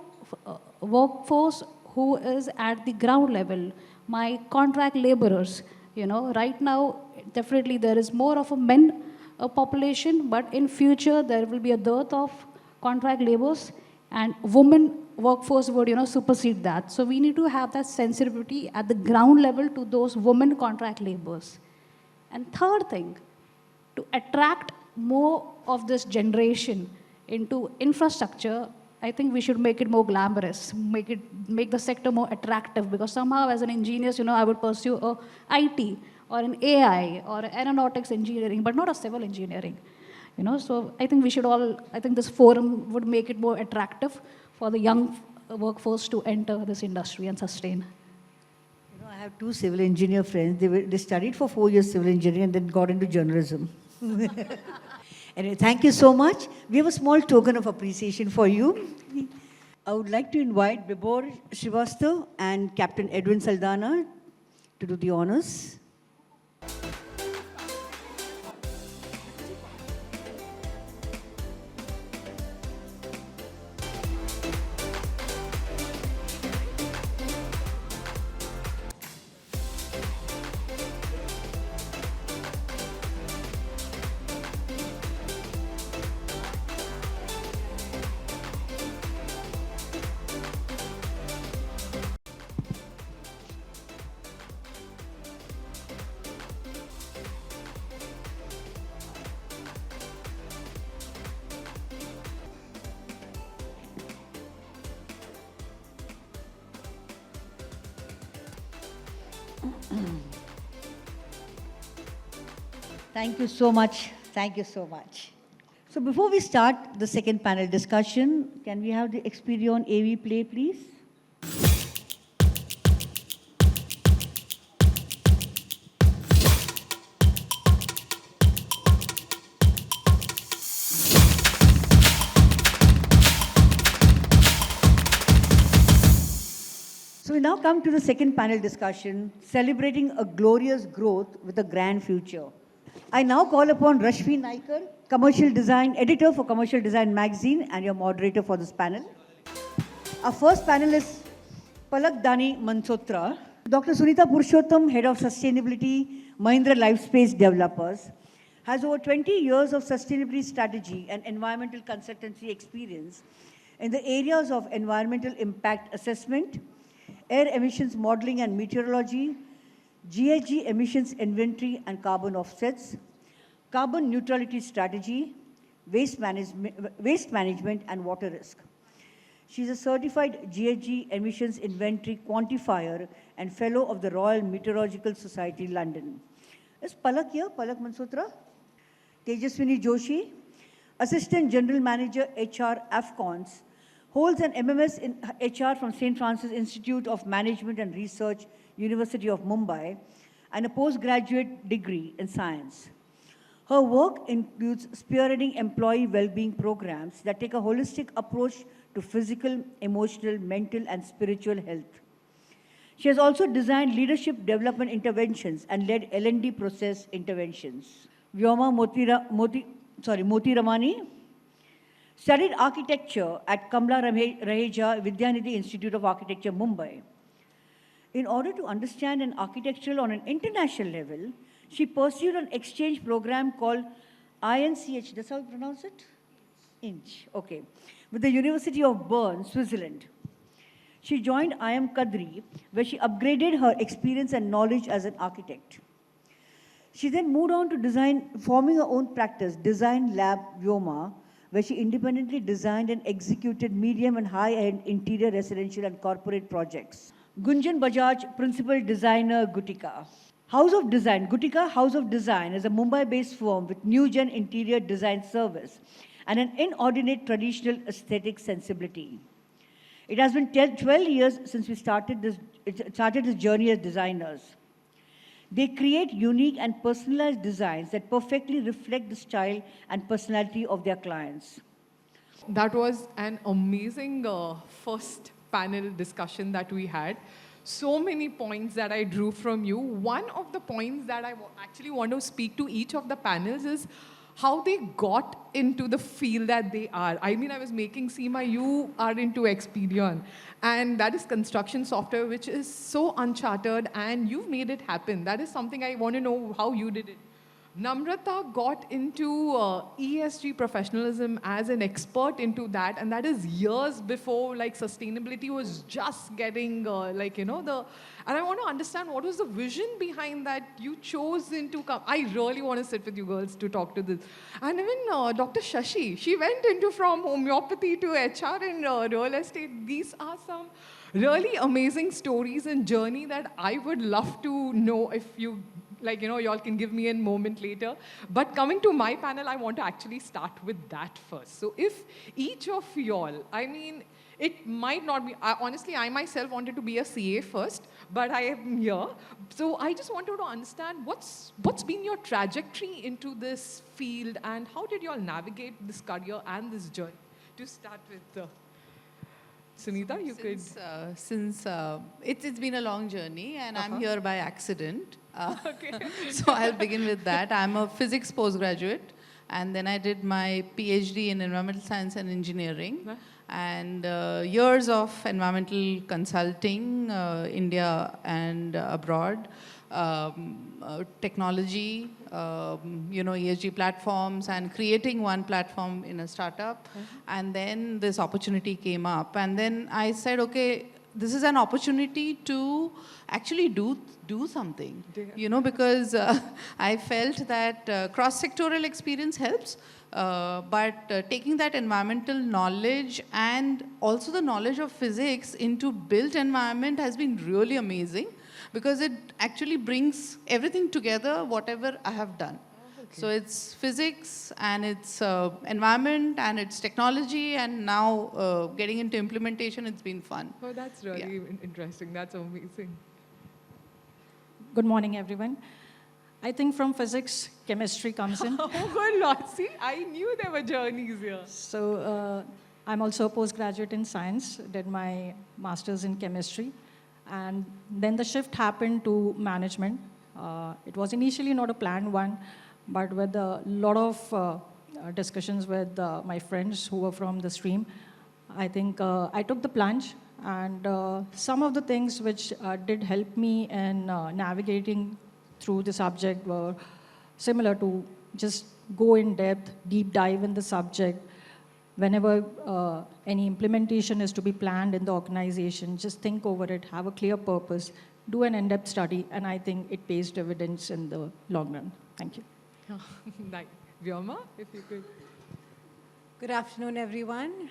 workforce who is at the ground level, my contract laborers. Right now definitely there is more of a men population, but in future there will be a dearth of contract laborers, and women workforce would supersede that. So we need to have that sensitivity at the ground level to those women contract laborers. And third thing, to attract more of this generation into infrastructure, I think we should make it more glamorous, make the sector more attractive, because somehow as an engineer, I would pursue a IT or an AI or aeronautics engineering, but not a civil engineering. So I think this forum would make it more attractive for the young workforce to enter this industry and sustain. I have two civil engineer friends. They studied for 4 years civil engineering and then got into journalism. Anyway, thank you so much. We have a small token of appreciation for you. I would like to invite Vibhor Srivastava and Captain Edwin Saldana to do the honors. Thank you so much. Thank you so much. So before we start the second panel discussion, can we have the Xpedeon AV play, please? So we now come to the second panel discussion, celebrating a glorious growth with a grand future. I now call upon Rashmi Naikar, commercial design editor for Commercial Design magazine and your moderator for this panel. Our first panelist, Palak Dani Mansotra, Dr. Sunita Purushottam, head of sustainability, Mahindra Lifespace Developers, has over 20 years of sustainability strategy and environmental consultancy experience in the areas of environmental impact assessment, air emissions modeling and meteorology, GHG emissions inventory and carbon offsets, carbon neutrality strategy, waste management and water risk. She is a certified GHG emissions inventory quantifier and fellow of the Royal Meteorological Society, London. Is Palak here? Palak Mansotra? Tejaswini Joshi, Assistant General Manager HR Afcons, holds an MMS in HR from St. Francis Institute of Management and Research, University of Mumbai, and a postgraduate degree in science. Her work includes spearheading employee well-being programs that take a holistic approach to physical, emotional, mental, and spiritual health. She has also designed leadership development interventions and led L&D process interventions. Vyoma Moti Ramani studied architecture at Kamla Raheja Vidyanidhi Institute of Architecture, Mumbai. In order to understand an architectural on an international level, she pursued an exchange program called INCH, that's how you pronounce it? Inch, okay, with the University of Boon, Switzerland. She joined IM Kadri, where she upgraded her experience and knowledge as an architect. She then moved on to forming her own practice, Design Lab Vyoma, where she independently designed and executed medium and high-end interior residential and corporate projects. Gunjan Bajaj, Principal Designer, Gutika. House of Design. Gutika House of Design is a Mumbai-based firm with new-gen interior design service and an inordinate traditional aesthetic sensibility. It has been 12 years since we started this journey as designers. They create unique and personalized designs that perfectly reflect the style and personality of their clients. That was an amazing first panel discussion that we had. So many points that I drew from you. One of the points that I actually want to speak to each of the panels is how they got into the field that they are. I mean, I was making Seema, you are into Xpedeon, and that is construction software, which is so uncharted, and you've made it happen. That is something I want to know how you did it. Namrata got into ESG professionalism as an expert into that, and that is years before sustainability was just getting and I want to understand what was the vision behind that you chose into I really want to sit with you girls to talk to this. And even Dr. Shashi, she went into from homeopathy to HR and real estate. These are some really amazing stories and journey that I would love to know if you y'all can give me a moment later. But coming to my panel, I want to actually start with that first. So if each of y'all, I mean, it might not be, honestly, I myself wanted to be a CA first, but I am here. So I just wanted to understand what's been your trajectory into this field and how did y'all navigate this career and this journey? To start with Sunita, you could. Since it's been a long journey and I'm here by accident. Okay. So I'll begin with that. I'm a physics postgraduate and then I did my PhD in environmental science and engineering. And years of environmental consulting, India and abroad, technology, ESG platforms, and creating one platform in a startup. And then this opportunity came up. And then I said, okay, this is an opportunity to actually do something, because I felt that cross-sectoral experience helps. But taking that environmental knowledge and also the knowledge of physics into built environment has been really amazing because it actually brings everything together, whatever I have done. Okay. So it's physics and it's environment and it's technology and now getting into implementation, it's been fun. Oh, that's really interesting. That's amazing. Good morning, everyone. I think from physics, chemistry comes in. Oh, good Lord. See, I knew there were journeys here. So I'm also a postgraduate in science, did my master's in chemistry. And then the shift happened to management. It was initially not a planned one, but with a lot of discussions with my friends who were from the stream, I think I took the plunge. And some of the things which did help me in navigating through the subject were similar to just go in depth, deep dive in the subject. Whenever any implementation is to be planned in the organization, just think over it, have a clear purpose, do an in-depth study, and I think it pays dividends in the long run. Thank you. Nice. Vyoma, if you could. Good afternoon, everyone.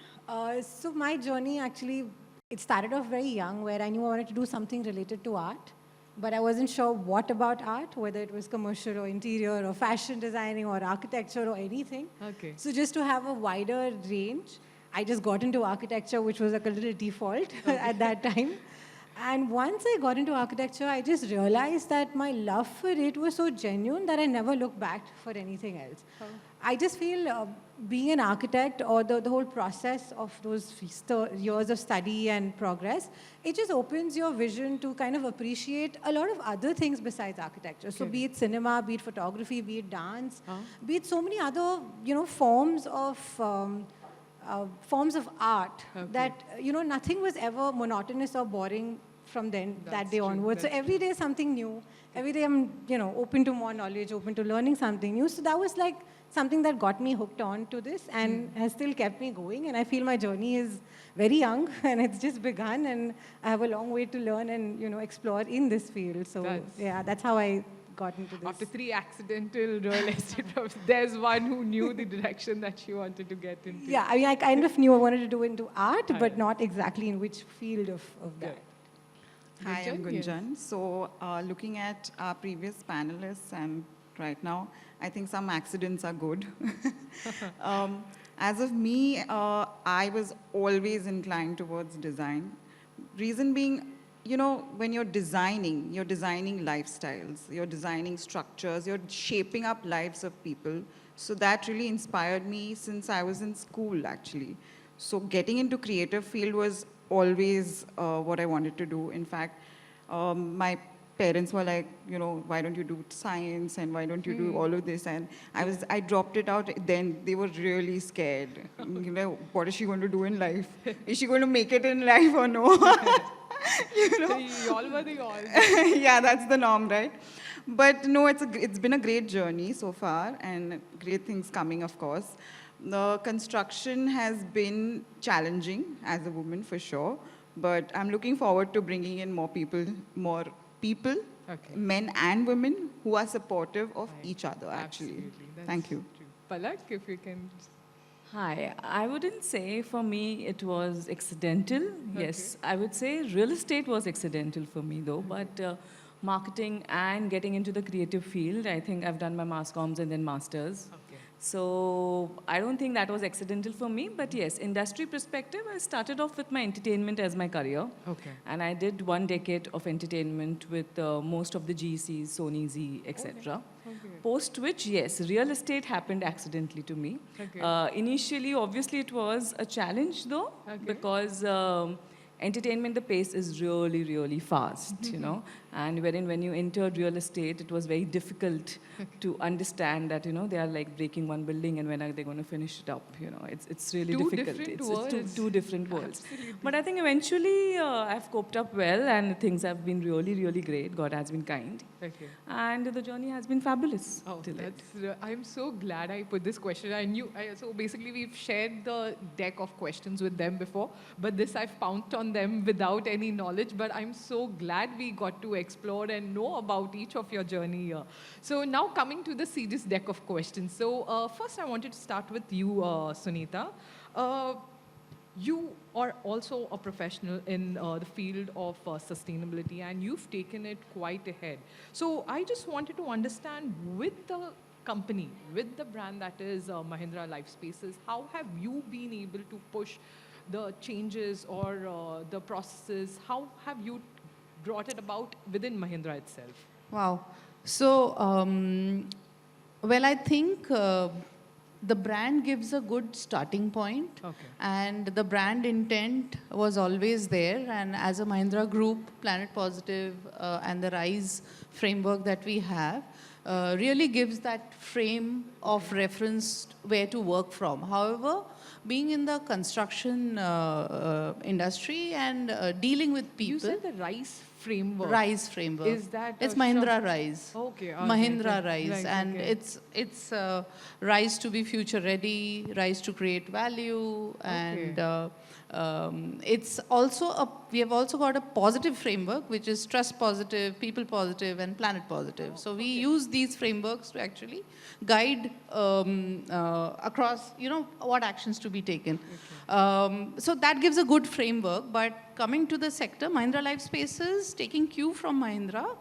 So my journey actually, it started off very young, where I knew I wanted to do something related to art, but I wasn't sure what about art, whether it was commercial or interior or fashion designing or architecture or anything. Okay. So just to have a wider range, I just got into architecture, which was like a little default at that time. And once I got into architecture, I just realized that my love for it was so genuine that I never looked back for anything else. Oh. I just feel being an architect, or the whole process of those years of study and progress, it just opens your vision to kind of appreciate a lot of other things besides architecture. So be it cinema, be it photography, be it dance, be it so many other, forms of art that, nothing was ever monotonous or boring from then, that day onwards. So every day something new. Every day I'm, open to more knowledge, open to learning something new. So that was like something that got me hooked on to this and has still kept me going. And I feel my journey is very young and it's just begun, and I have a long way to learn and, explore in this field. So yeah, that's how I got into this. After 3 accidental real estate jobs, there's one who knew the direction that she wanted to get into. Yeah, I mean, I kind of knew I wanted to do into art, but not exactly in which field of that. Hi, I'm Gunjan. So looking at our previous panelists and right now, I think some accidents are good. As of me, I was always inclined towards design. Reason being, when you're designing lifestyles, you're designing structures, you're shaping up lives of people. So that really inspired me since I was in school, actually. So getting into creative field was always what I wanted to do. In fact, my parents were like, why don't you do science and why don't you do all of this? And I dropped it out. Then they were really scared. What is she going to do in life? Is she going to make it in life or no? Y'all were the all. Yeah, that's the norm, right? But no, it's been a great journey so far, and great things coming, of course. The construction has been challenging as a woman, for sure. But I'm looking forward to bringing in more people, men and women, who are supportive of each other, actually. Thank you. Palak, if you can. Hi, I wouldn't say for me it was accidental. Yes, I would say real estate was accidental for me though, but marketing and getting into the creative field, I think I've done my mass comms and then masters. So I don't think that was accidental for me, but yes, industry perspective, I started off with my entertainment as my career. And I did 1 decade of entertainment with most of the GCs, Sony Z, etc. Post which, yes, real estate happened accidentally to me. Initially, obviously, it was a challenge though, because entertainment, the pace is really, really fast, and when you entered real estate, it was very difficult to understand that, they are like breaking one building and when are they going to finish it up, it's really difficult. It's two different worlds. Absolutely. But I think eventually I've coped up well and things have been really, really great. God has been kind. And the journey has been fabulous. I'm so glad I put this question. So basically we've shared the deck of questions with them before, but this I've pounced on them without any knowledge, but I'm so glad we got to explore and know about each of your journey here. So now coming to the serious deck of questions. So first I wanted to start with you, Sunita. You are also a professional in the field of sustainability, and you've taken it quite ahead. So I just wanted to understand, with the company, with the brand that is Mahindra Life Spaces, how have you been able to push the changes or the processes? How have you brought it about within Mahindra itself? Wow. So, well, I think the brand gives a good starting point. Okay. And the brand intent was always there. And as a Mahindra Group, Planet Positive, and the RISE framework that we have, really gives that frame of reference where to work from. However, being in the construction industry and dealing with people. You said the RISE framework. RISE framework. Is that it's a Mahindra RISE. Okay. Mahindra okay. RISE. Right, And okay. it's RISE to be future ready, RISE to create value, and it's also we have also got a positive framework, which is trust positive, people positive, and planet positive. So we use these frameworks to actually guide across, what actions to be taken. So that gives a good framework. But coming to the sector, Mahindra Life Spaces, taking cue from Mahindra,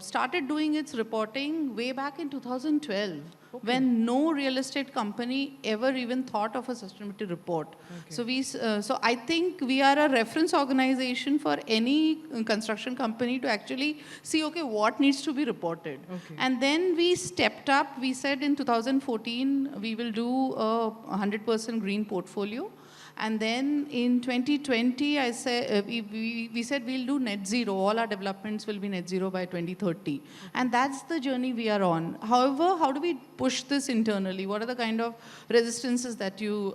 started doing its reporting way back in 2012, when no real estate company ever even thought of a sustainability report. So I think we are a reference organization for any construction company to actually see, okay, what needs to be reported. And then we stepped up. We said in 2014, we will do a 100% green portfolio. And then in 2020, I said, we said we'll do net zero. All our developments will be net zero by 2030. And that's the journey we are on. However, how do we push this internally? What are the kind of resistances that you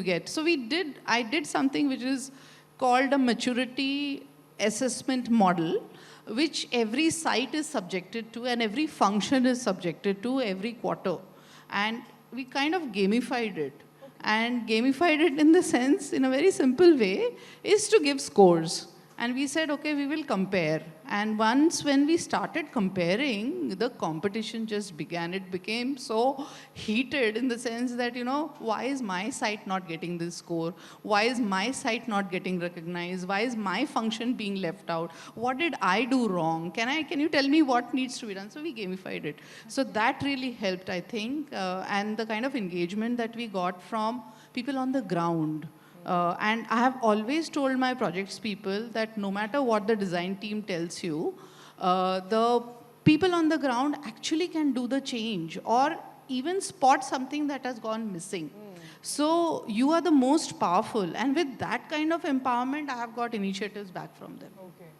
get? So I did something which is called a maturity assessment model, which every site is subjected to and every function is subjected to every quarter. And we kind of gamified it. And gamified it in the sense, in a very simple way, is to give scores. And we said, okay, we will compare. And once when we started comparing, the competition just began. It became so heated in the sense that, why is my site not getting this score? Why is my site not getting recognized? Why is my function being left out? What did I do wrong? Can you tell me what needs to be done? So we gamified it. So that really helped, I think. And the kind of engagement that we got from people on the ground. And I have always told my projects people that no matter what the design team tells you, the people on the ground actually can do the change or even spot something that has gone missing. So you are the most powerful. And with that kind of empowerment, I have got initiatives back from them.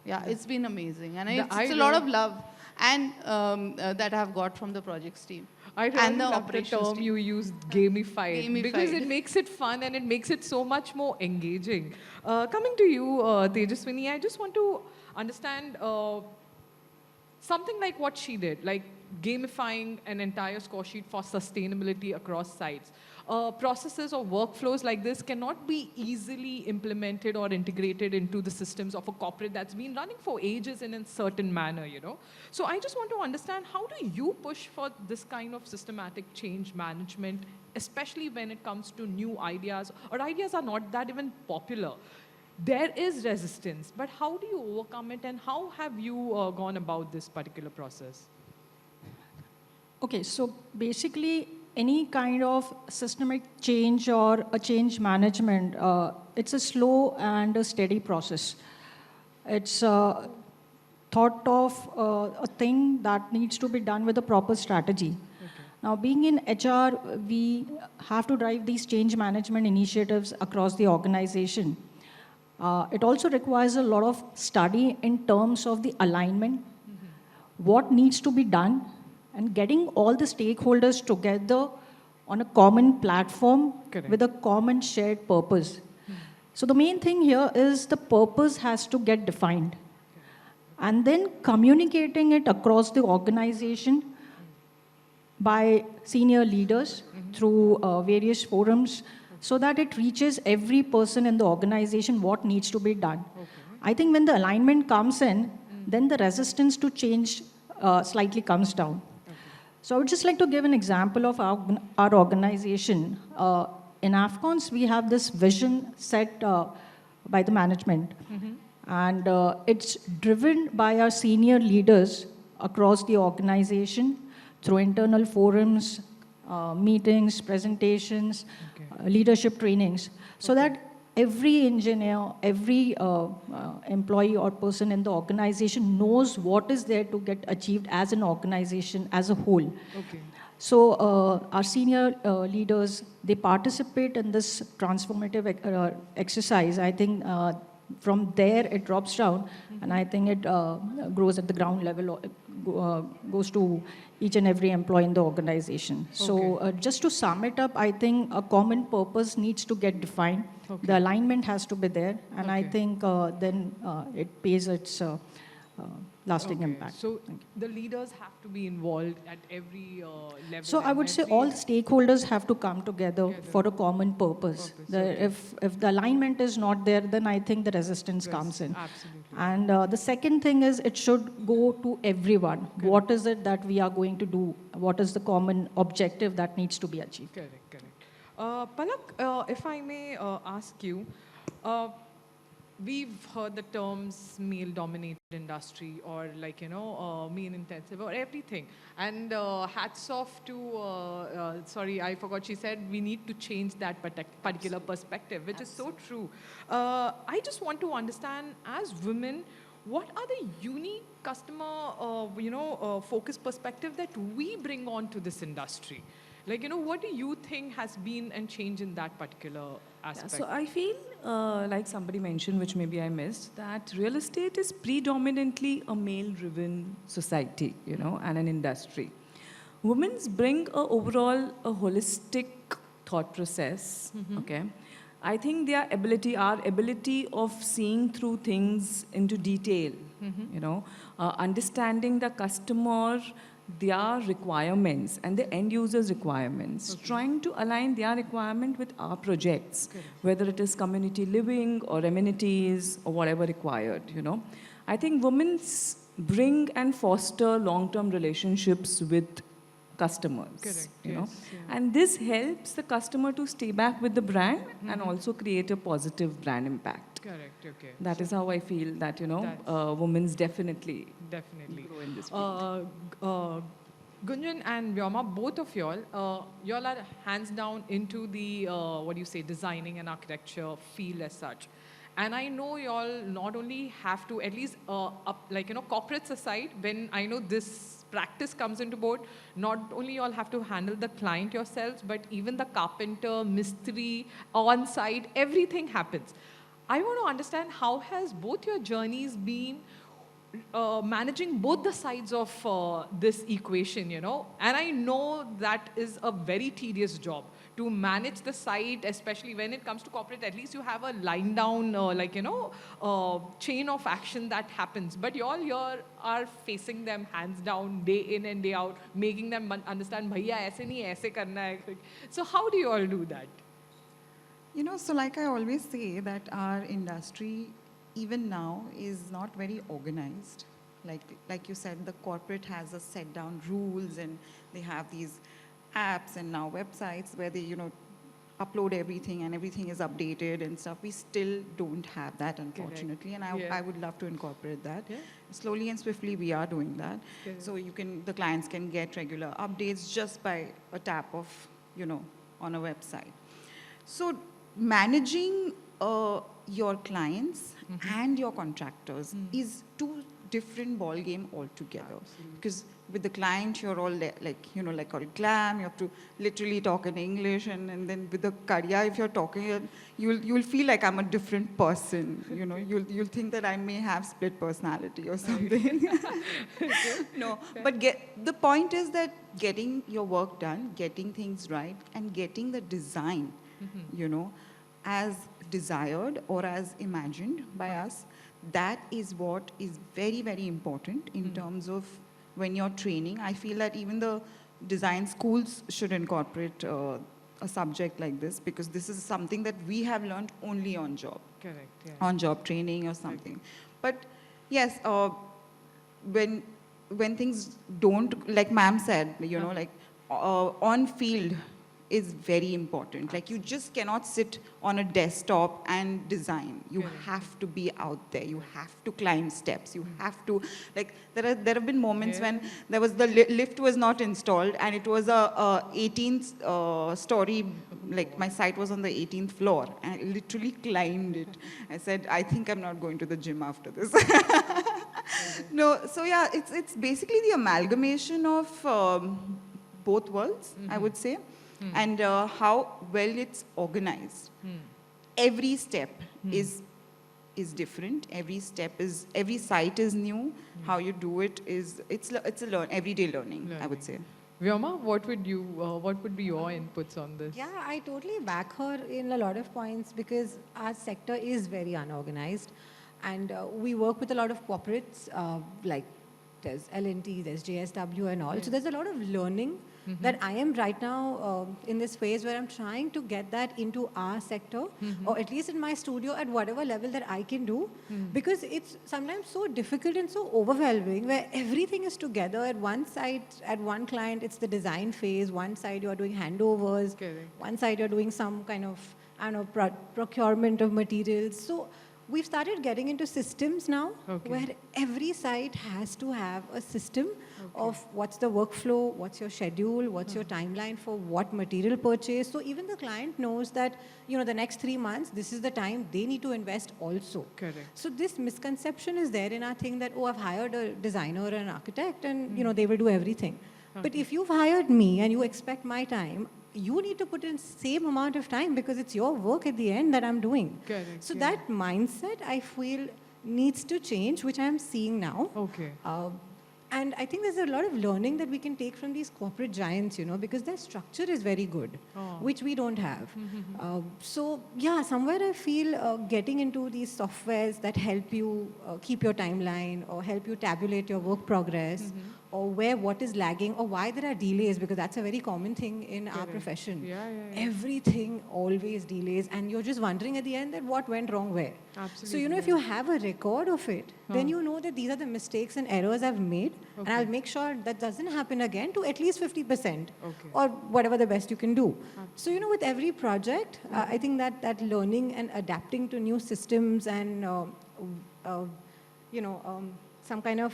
Yeah, it's been amazing. And it's a lot of love and that I have got from the projects team. I really love the term you used, gamified, because it makes it fun and it makes it so much more engaging. Coming to you, Tejaswini, I just want to understand something like what she did, like gamifying an entire score sheet for sustainability across sites. Processes or workflows like this cannot be easily implemented or integrated into the systems of a corporate that's been running for ages in a certain manner, So I just want to understand, how do you push for this kind of systematic change management, especially when it comes to new ideas, or ideas are not that even popular? There is resistance, but how do you overcome it, and how have you gone about this particular process? Okay, so basically, any kind of systemic change or a change management, it's a slow and a steady process. It's thought of a thing that needs to be done with a proper strategy. Now, being in HR, we have to drive these change management initiatives across the organization. It also requires a lot of study in terms of the alignment, what needs to be done, and getting all the stakeholders together on a common platform with a common shared purpose. So the main thing here is the purpose has to get defined. And then communicating it across the organization by senior leaders through various forums so that it reaches every person in the organization what needs to be done. I think when the alignment comes in, then the resistance to change slightly comes down. So I would just like to give an example of our organization. In Afcons, we have this vision set by the management. And it's driven by our senior leaders across the organization through internal forums, meetings, presentations, leadership trainings, so that every engineer, every employee or person in the organization knows what is there to get achieved as an organization as a whole. So our senior leaders, they participate in this transformative exercise. I think from there it drops down, and I think it grows at the ground level, goes to each and every employee in the organization. So just to sum it up, I think a common purpose needs to get defined. The alignment has to be there, and I think then it pays its lasting impact. So the leaders have to be involved at every level. So I would say all stakeholders have to come together for a common purpose. If the alignment is not there, then I think the resistance comes in. Absolutely. And the second thing is it should go to everyone. What is it that we are going to do? What is the common objective that needs to be achieved? Correct. Palak, if I may ask you, we've heard the terms male-dominated industry or male-intensive or everything. And hats off to, sorry, I forgot, she said we need to change that particular perspective, which is so true. I just want to understand, as women, what are the unique customer, focused perspective that we bring on to this industry? What do you think has been and changed in that particular aspect? So I feel, like somebody mentioned, which maybe I missed, that real estate is predominantly a male-driven society, and an industry. Women bring a holistic thought process, okay? I think our ability of seeing through things into detail, understanding the customer, their requirements and the end user's requirements, trying to align their requirement with our projects, whether it is community living or amenities or whatever required, I think women bring and foster long-term relationships with customers, and this helps the customer to stay back with the brand and also create a positive brand impact. Correct, okay. That is how I feel that, women's definitely grow in this field. Gunjan and Vyoma, both of y'all are hands down into the, designing and architecture field as such. And I know y'all not only have to, at least, corporates aside, when I know this practice comes into board, not only y'all have to handle the client yourselves, but even the carpenter, mistri, on-site, everything happens. I want to understand how has both your journeys been managing both the sides of this equation, and I know that is a very tedious job to manage the site, especially when it comes to corporate. At least you have a line down, chain of action that happens. But y'all here are facing them hands down, day in and day out, making them understand, bhaiya, aise nahi, aise karna hai. So how do you all do that? So like I always say, that our industry, even now, is not very organized. Like you said, the corporate has a set down rules, and they have these apps and now websites where they, upload everything and everything is updated and stuff. We still don't have that, unfortunately. And I would love to incorporate that. Slowly and swiftly, we are doing that. So the clients can get regular updates just by a tap of, on a website. So managing your clients and your contractors is two different ball game altogether. Because with the client, you're all all glam, you have to literally talk in English, and then with the career, if you're talking, you'll feel like I'm a different person. You'll think that I may have split personality or something. No, but the point is that getting your work done, getting things right, and getting the design, as desired or as imagined by us, that is what is very, very important in terms of when you're training. I feel that even the design schools should incorporate a subject like this, because this is something that we have learned only on job. Correct, yeah. On job training or something. But yes, when things don't, like ma'am said, on field is very important. You just cannot sit on a desktop and design. You have to be out there. You have to climb steps. You have to, there have been moments when there was the lift was not installed, and it was a 18th story, my site was on the 18th floor, and I literally climbed it. I said, I think I'm not going to the gym after this. No, so yeah, it's basically the amalgamation of both worlds, I would say, and how well it's organized. Every step is different. Every site is new. How you do it it's a everyday learning, I would say. Vyoma, what would be your inputs on this? Yeah, I totally back her in a lot of points because our sector is very unorganized, and we work with a lot of corporates, like there's L&T, there's JSW and all. So there's a lot of learning that I am right now in this phase where I'm trying to get that into our sector, or at least in my studio at whatever level that I can do, because it's sometimes so difficult and so overwhelming where everything is together at one site, at one client, it's the design phase, one side you're doing handovers, one side you're doing some kind of, I don't know, procurement of materials. So we've started getting into systems now, where every site has to have a system of what's the workflow, what's your schedule, what's your timeline for what material purchase. So even the client knows that, you know, the next 3 months, this is the time they need to invest also. Correct. So this misconception is there in our thing that, oh, I've hired a designer or an architect and, you know, they will do everything. But if you've hired me and you expect my time, you need to put in same amount of time because it's your work at the end that I'm doing. Correct. So that mindset, I feel, needs to change, which I'm seeing now. Okay. And I think there's a lot of learning that we can take from these corporate giants, you know, because their structure is very good, which we don't have. So yeah, somewhere I feel getting into these softwares that help you keep your timeline or help you tabulate your work progress, or where what is lagging or why there are delays, because that's a very common thing in our profession. Everything always delays and you're just wondering at the end that what went wrong where. Absolutely. So, you know, if you have a record of it, then you know that these are the mistakes and errors I've made, and I'll make sure that doesn't happen again to at least 50% or whatever the best you can do. So, you know, with every project, I think that learning and adapting to new systems and, you know, some kind of,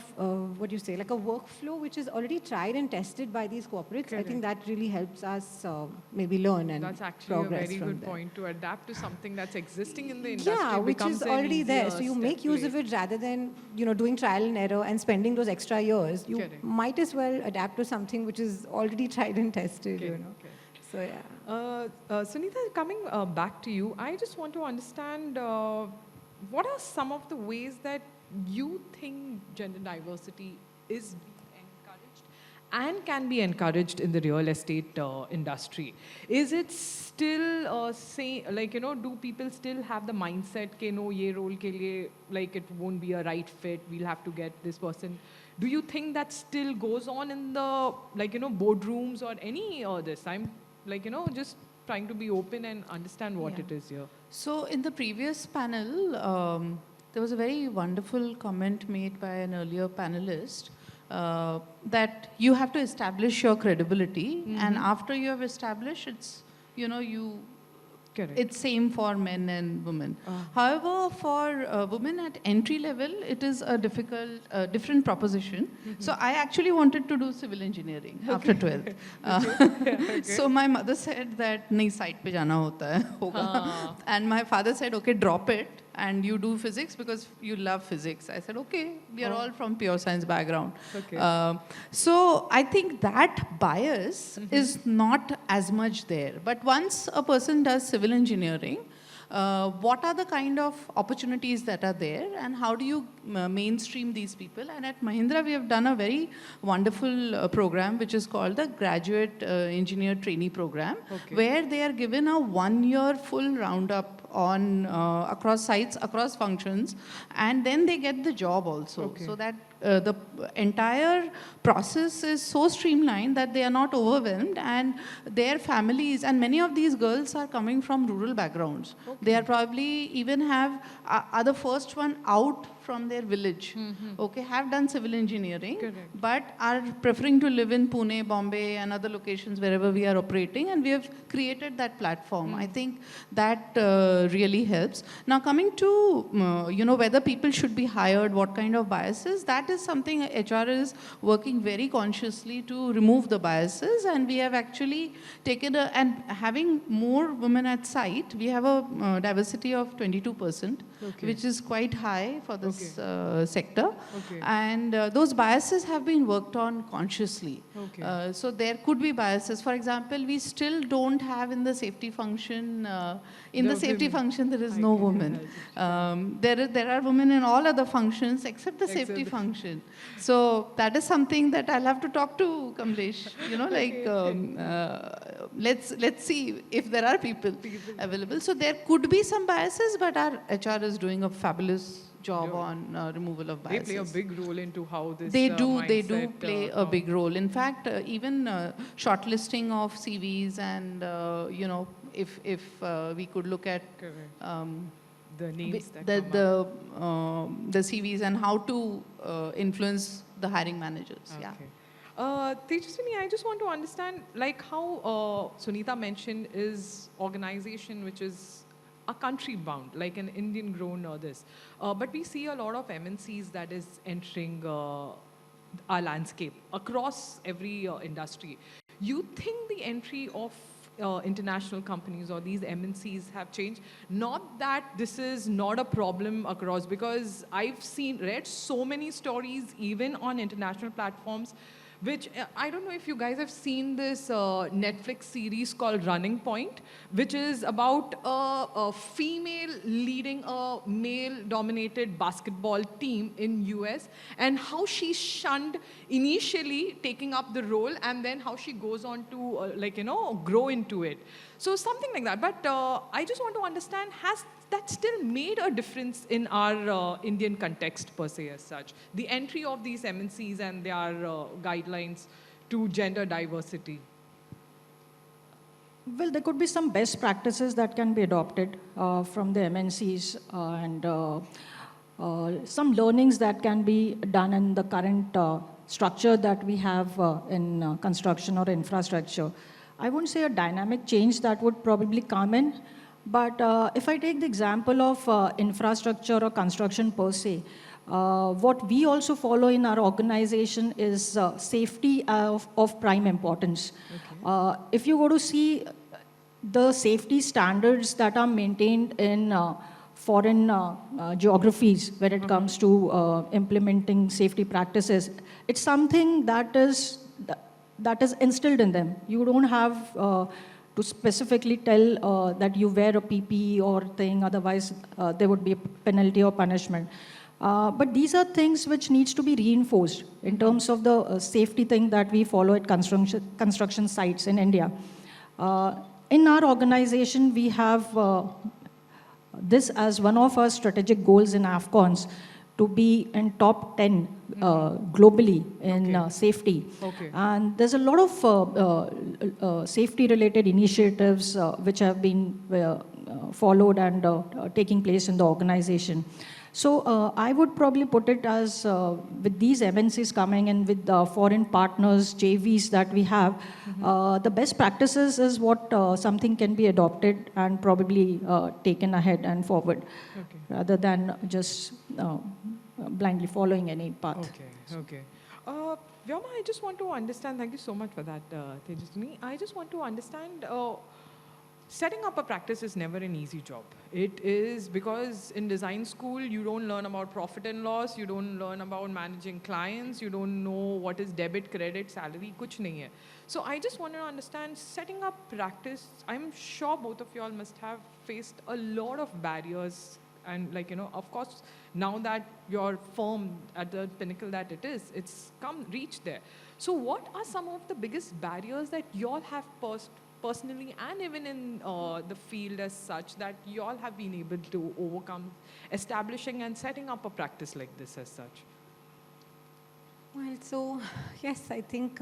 what do you say, like a workflow which is already tried and tested by these corporates. I think that really helps us maybe learn and that's actually progress a very from good there. point, to adapt to something that's existing in the industry. Yeah, which is already there. So you make use of it. it rather than, you know, doing trial and error and spending those extra years. You might as well adapt to something which is already tried and tested, you know. So yeah. Sunita, coming back to you, I just want to understand what are some of the ways that you think gender diversity is being encouraged and can be encouraged in the real estate industry? Is it still like, you know, do people still have the mindset ke no, ye role ke liye, like it won't be a right fit, we'll have to get this person? Do you think that still goes on in the, like, you know, boardrooms or any this? I'm like, you know, just trying to be open and understand what it is here. So in the previous panel, there was a very wonderful comment made by an earlier panelist that you have to establish your credibility, and after you have established, it's, you know, it's same for men and women. However, for women at entry level, it is a different proposition. So I actually wanted to do civil engineering after 12th. So my mother said that nahi site pe jana hota hai, hoga. And my father said, okay, drop it and you do physics because you love physics. I said, okay, we are all from pure science background. So I think that bias is not as much there. But once a person does civil engineering, what are the kind of opportunities that are there and how do you mainstream these people? And at Mahindra, we have done a very wonderful program which is called the Graduate Engineer Trainee Program, where they are given a 1-year full roundup on across sites, across functions, and then they get the job also. So that the entire process is so streamlined that they are not overwhelmed, and their families, and many of these girls are coming from rural backgrounds. They are probably even are the first one out from their village, have done civil engineering, but are preferring to live in Pune, Bombay, and other locations wherever we are operating, and we have created that platform. I think that really helps. Now coming to, you know, whether people should be hired, what kind of biases, that is something HR is working very consciously to remove the biases, and we have actually taken and having more women at site, we have a diversity of 22%, which is quite high for the this sector. Okay. And those biases have been worked on consciously. Okay. So there could be biases. For example, we still don't have in the safety function, in the safety function there is no woman. There are women in all other functions except the safety function. So that is something that I'll have to talk to Kamlesh, let's see if there are people available. So there could be some biases, but our HR is doing a fabulous job on removal of biases. They play a big role into how this They do mindset, play a big role. In fact, even shortlisting of CVs and, if we could look at the names that the CVs and how to influence the hiring managers. Okay. Yeah. Tejaswini, I just want to understand, like how Sunita mentioned, is organization which is a country bound, like an Indian grown or this. But we see a lot of MNCs that is entering our landscape across every industry. You think the entry of international companies or these MNCs have changed? Not that this is not a problem across, because I've read so many stories even on international platforms, which I don't know if you guys have seen this Netflix series called Running Point, which is about a female leading a male-dominated basketball team in US, and how she shunned initially taking up the role, and then how she goes on to grow into it. So something like that. But I just want to understand, has that still made a difference in our Indian context per se as such? The entry of these MNCs and their guidelines to gender diversity. Well, there could be some best practices that can be adopted from the MNCs and some learnings that can be done in the current structure that we have in construction or infrastructure. I wouldn't say a dynamic change that would probably come in, but if I take the example of infrastructure or construction per se, what we also follow in our organization is safety of prime importance. Okay. If you go to see the safety standards that are maintained in foreign geographies when it comes to implementing safety practices, it's something that is instilled in them. You don't have to specifically tell that you wear a PPE or thing, otherwise there would be a penalty or punishment. But these are things which needs to be reinforced in terms of the safety thing that we follow at construction sites in India. In our organization, we have this as one of our strategic goals in Afcons, to be in top 10 globally in safety. Okay. And there's a lot of safety-related initiatives which have been followed and taking place in the organization. So I would probably put it as with these MNCs coming in with the foreign partners, JVs that we have, the best practices is what something can be adopted and probably taken ahead and forward, rather than just blindly following any path. Okay. Vyoma, I just want to understand, thank you so much for that, Tejaswini. I just want to understand, setting up a practice is never an easy job. It is because in design school, you don't learn about profit and loss, you don't learn about managing clients, you don't know what is debit, credit, salary, kuch nahi hai. So I just want to understand, setting up practice, I'm sure both of you all must have faced a lot of barriers. And of course, now that your firm at the pinnacle that it is, it's reached there. So what are some of the biggest barriers that you all have personally and even in the field as such that you all have been able to overcome, establishing and setting up a practice like this as such? Well, so yes, I think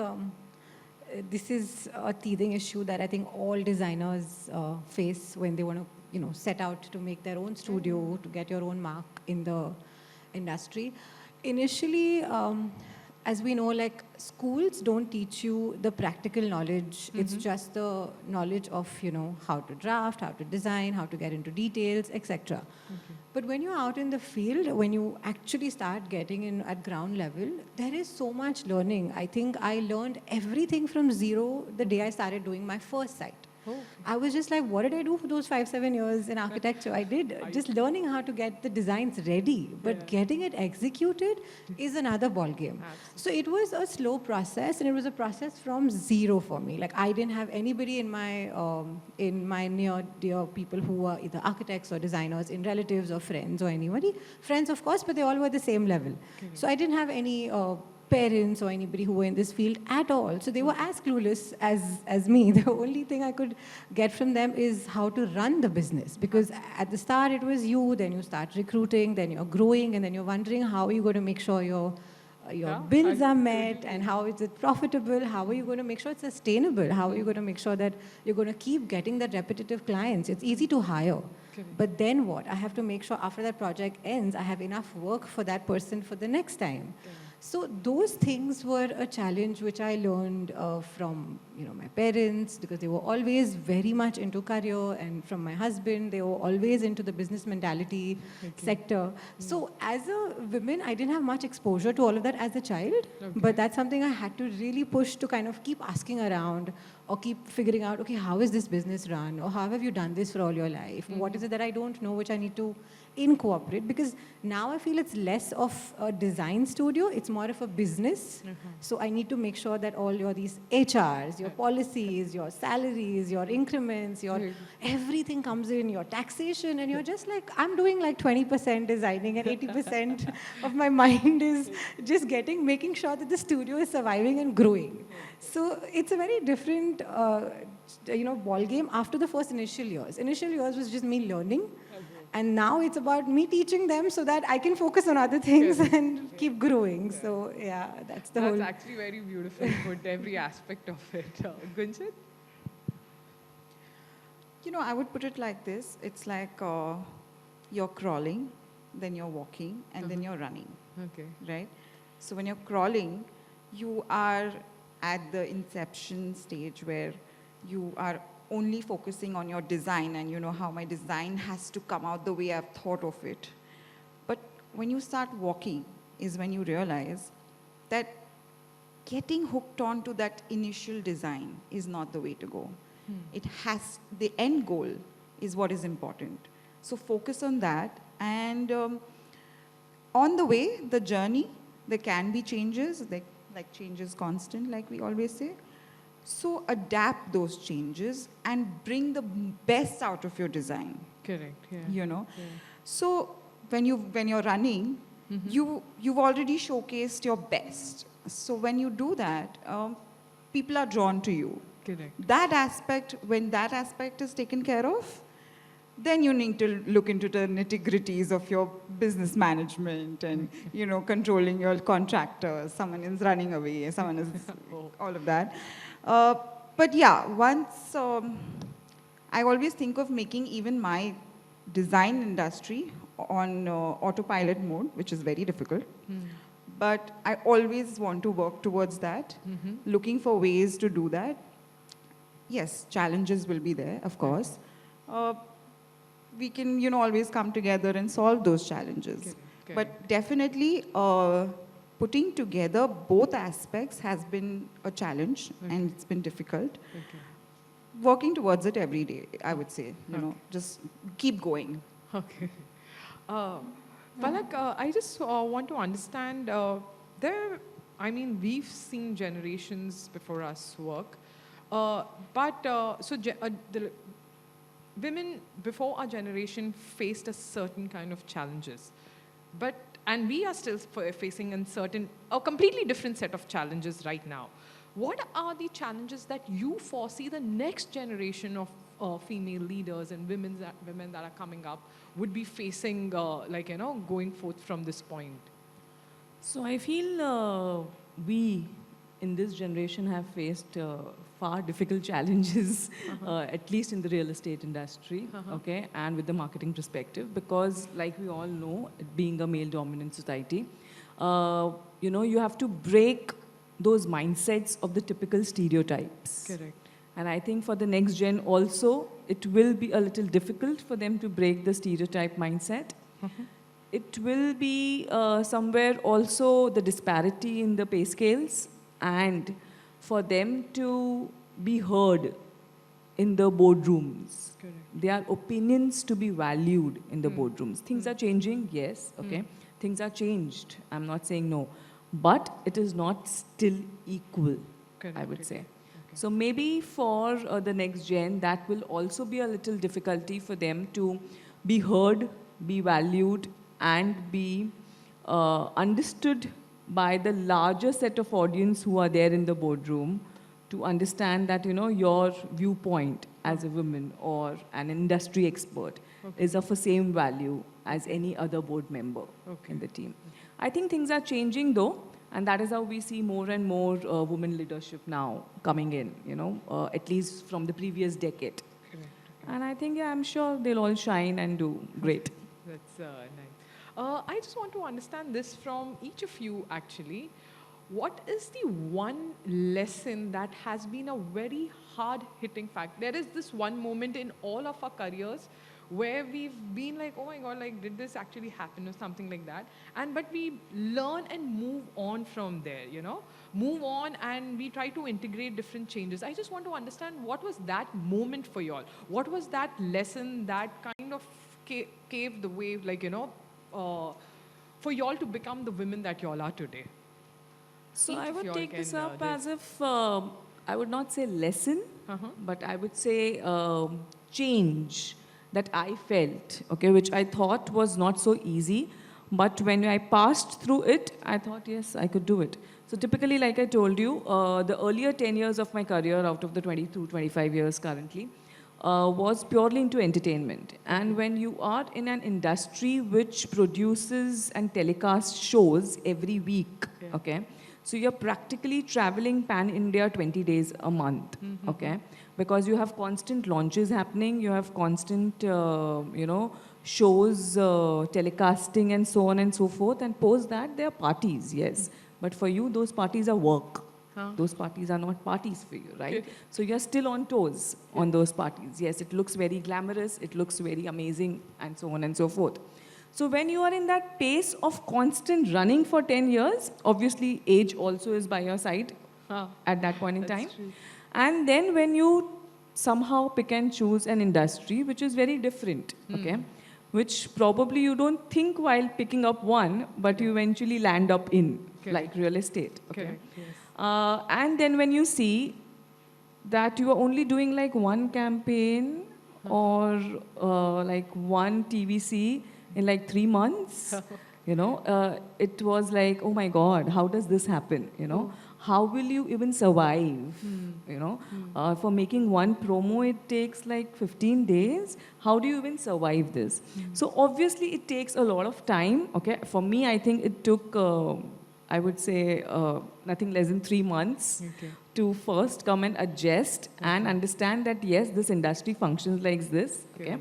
this is a teething issue that I think all designers face when they want to set out to make their own studio, to get your own mark in the industry. Initially, as we know, like schools don't teach you the practical knowledge. It's just the knowledge of, how to draft, how to design, how to get into details, etc. But when you're out in the field, when you actually start getting in at ground level, there is so much learning. I think I learned everything from zero the day I started doing my first site. I was just like, what did I do for those 5-7 years in architecture? I did just learning how to get the designs ready, but getting it executed is another ball game. So it was a slow process, and it was a process from zero for me. Like, I didn't have anybody in my near dear people who were either architects or designers, in relatives or friends or anybody. Friends, of course, but they all were the same level. So I didn't have any parents or anybody who were in this field at all. So they were as clueless as me. The only thing I could get from them is how to run the business. Because at the start it was you, then you start recruiting, then you're growing, and then you're wondering how are you going to make sure your bills are met, and how is it profitable, how are you going to make sure it's sustainable, how are you going to make sure that you're going to keep getting that repetitive clients. It's easy to hire. But then what? I have to make sure after that project ends, I have enough work for that person for the next time. So those things were a challenge which I learned from my parents, because they were always very much into career, and from my husband, they were always into the business mentality sector. So as a woman, I didn't have much exposure to all of that as a child, but that's something I had to really push to kind of keep asking around, or keep figuring out, okay, how is this business run, or how have you done this for all your life? What is it that I don't know which I need to incorporate? Because now I feel it's less of a design studio, it's more of a business. So I need to make sure that all these HRs, your policies, your salaries, your increments, everything comes in, your taxation, and you're just like, I'm doing like 20% designing, and 80% of my mind is just making sure that the studio is surviving and growing. So it's a very different ball game after the first initial years. Initial years was just me learning. And now it's about me teaching them so that I can focus on other things and keep growing. So yeah, that's the whole. That's actually very beautiful. Put every aspect of it. Gunjan? I would put it like this. It's like you're crawling, then you're walking, and then you're running. Okay. Right? So when you're crawling, you are at the inception stage where you are only focusing on your design, and how my design has to come out the way I've thought of it. But when you start walking is when you realize that getting hooked on to that initial design is not the way to go. The end goal is what is important. So focus on that, and on the way, the journey, there can be changes, like change is constant, like we always say. So adapt those changes and bring the best out of your design. Correct. Yeah. Yeah. So when you're running, you've already showcased your best. So when you do that, people are drawn to you. Correct. When that aspect is taken care of, then you need to look into the nitty-gritties of your business management and, controlling your contractors. Someone is running away, someone is all of that. But yeah, once I always think of making even my design industry on autopilot mode, which is very difficult. But I always want to work towards that, looking for ways to do that. Yes, challenges will be there, of course. We can, always come together and solve those challenges. Okay. But definitely, putting together both aspects has been a challenge, and it's been difficult. Working towards it every day, I would say, just keep going. Okay. Palak, I just want to understand, we've seen generations before us work, the women before our generation faced a certain kind of challenges, and we are still facing a completely different set of challenges right now. What are the challenges that you foresee the next generation of female leaders and women that are coming up would be facing, going forth from this point? So I feel we in this generation have faced far difficult challenges, at least in the real estate industry, okay, and with the marketing perspective, because like we all know, being a male-dominant society, you have to break those mindsets of the typical stereotypes. Correct. And I think for the next gen also, it will be a little difficult for them to break the stereotype mindset. It will be somewhere also the disparity in the pay scales, and for them to be heard in the boardrooms. They are opinions to be valued in the boardrooms. Things are changing, yes, okay. Things are changed, I'm not saying no. But it is not still equal, I would say. So maybe for the next gen, that will also be a little difficulty for them to be heard, be valued, and be understood by the larger set of audience who are there in the boardroom, to understand that, you know, your viewpoint as a woman or an industry expert is of the same value as any other board member in the team. I think things are changing though, and that is how we see more and more women leadership now coming in, you know, at least from the previous decade. And I think, yeah, I'm sure they'll all shine and do great. That's nice. I just want to understand this from each of you, actually. What is the one lesson that has been a very hard-hitting fact? There is this one moment in all of our careers where we've been like, oh my God, like, did this actually happen or something like that? But we learn and move on from there, you know? Move on and we try to integrate different changes. I just want to understand, what was that moment for y'all? What was that lesson that kind of paved the way, like, you know, for y'all to become the women that y'all are today? So I would take this up as if, I would not say lesson, but I would say change that I felt, okay, which I thought was not so easy. But when I passed through it, I thought, yes, I could do it. So typically, like I told you, the earlier 10 years of my career, out of the 22, 25 years currently, was purely into entertainment. And when you are in an industry which produces and telecasts shows every week, okay, so you're practically traveling pan-India 20 days a month, okay? Because you have constant launches happening, you have constant, you know, shows, telecasting and so on and so forth. And post that, there are parties, yes. But for you, those parties are work. Those parties are not parties for you, right? So you're still on toes on those parties. Yes, it looks very glamorous, it looks very amazing, and so on and so forth. So when you are in that pace of constant running for 10 years, obviously age also is by your side at that point in time. True. And then when you somehow pick and choose an industry which is very different, okay, which probably you don't think while picking up one, but you eventually land up in, like real estate, okay. And then when you see that you are only doing like one campaign or like one TVC in like 3 months, you know, it was like, oh my God, how does this happen, you know? How will you even survive, you know? For making one promo, it takes like 15 days. How do you even survive this? So obviously it takes a lot of time, okay? For me, I think it took, I would say, nothing less than 3 months to first come and adjust and understand that, yes, this industry functions like this, okay?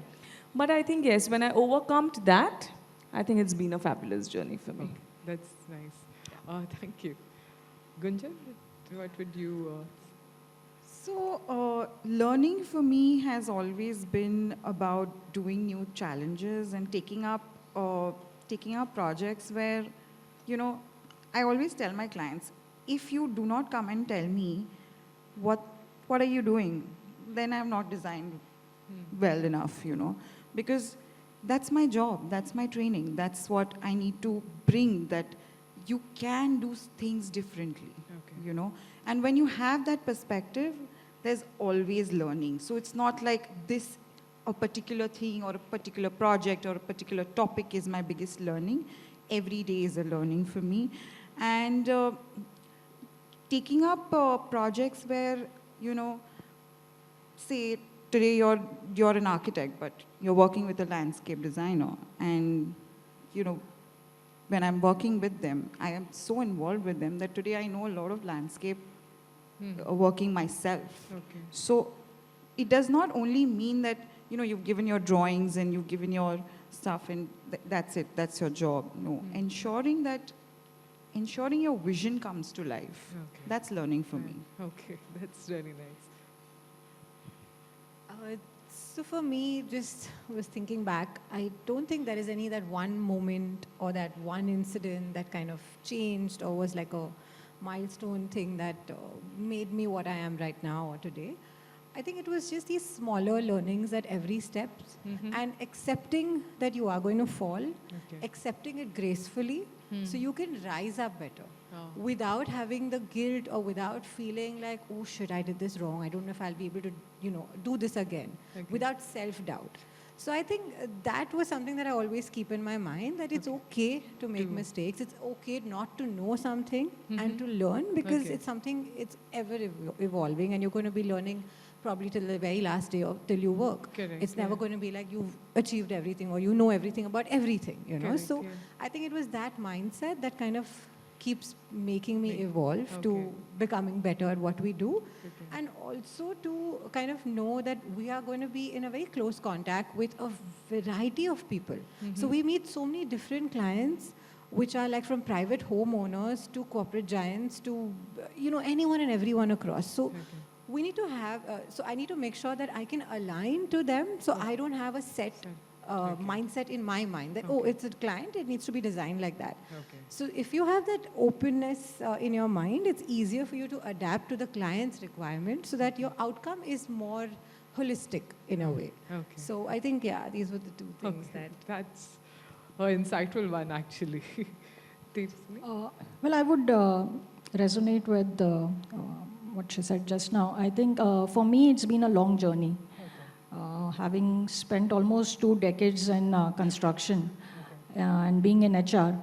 But I think, yes, when I overcome that, I think it's been a fabulous journey for me. That's nice. Thank you. Gunjan, what would you... So, learning for me has always been about doing new challenges and taking up projects where, you know, I always tell my clients, if you do not come and tell me what are you doing, then I have not designed well enough, you know, because that's my job, that's my training, that's what I need to bring, that you can do things differently, you know. And when you have that perspective, there's always learning. So it's not like this, a particular thing or a particular project or a particular topic is my biggest learning. Every day is a learning for me. And taking up projects where, you know, say today you're an architect, but you're working with a landscape designer. And, you know, when I'm working with them, I am so involved with them that today I know a lot of landscape working myself. So it does not only mean that, you know, you've given your drawings and you've given your stuff and that's it, that's your job. No, ensuring your vision comes to life. That's learning for me. Okay, that's really nice. So for me, just was thinking back, I don't think there is any that one moment or that one incident that kind of changed or was like a milestone thing that made me what I am right now or today. I think it was just these smaller learnings at every step and accepting that you are going to fall, accepting it gracefully so you can rise up better without having the guilt or without feeling like, oh shit, I did this wrong. I don't know if I'll be able to, do this again without self-doubt. So I think that was something that I always keep in my mind, that it's okay to make mistakes. It's okay not to know something and to learn, because it's something, it's ever evolving, and you're going to be learning probably till the very last day of till you work. It's never going to be like you've achieved everything or you know everything about everything, So I think it was that mindset that kind of keeps making me evolve to becoming better at what we do, and also to kind of know that we are going to be in a very close contact with a variety of people. So we meet so many different clients, which are like from private homeowners to corporate giants to anyone and everyone across. So we need to have, so I need to make sure that I can align to them, so I don't have a set mindset in my mind that, oh, it's a client, it needs to be designed like that. So if you have that openness in your mind, it's easier for you to adapt to the client's requirement so that your outcome is more holistic in a way. So I think, these were the two things That's an insightful one, actually. Well, I would resonate with what she said just now. I think for me, it's been a long journey. Having spent almost 2 decades in construction and being in HR,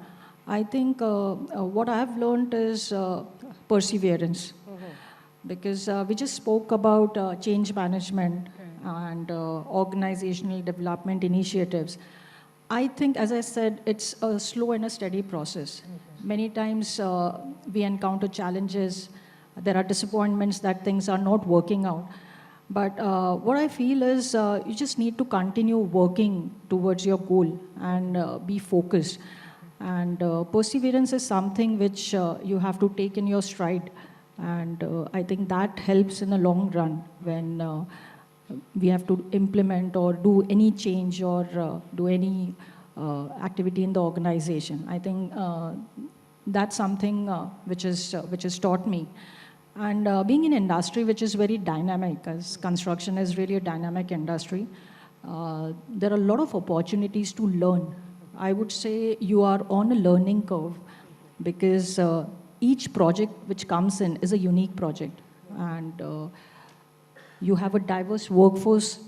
I think what I've learned is perseverance. Because we just spoke about change management and organizational development initiatives. I think, as I said, it's a slow and a steady process. Many times we encounter challenges, there are disappointments that things are not working out. But what I feel is you just need to continue working towards your goal and be focused. And perseverance is something which you have to take in your stride. And I think that helps in the long run when we have to implement or do any change or do any activity in the organization. I think that's something which is taught me. And being in industry which is very dynamic, as construction is really a dynamic industry, there are a lot of opportunities to learn. I would say you are on a learning curve because each project which comes in is a unique project. And you have a diverse workforce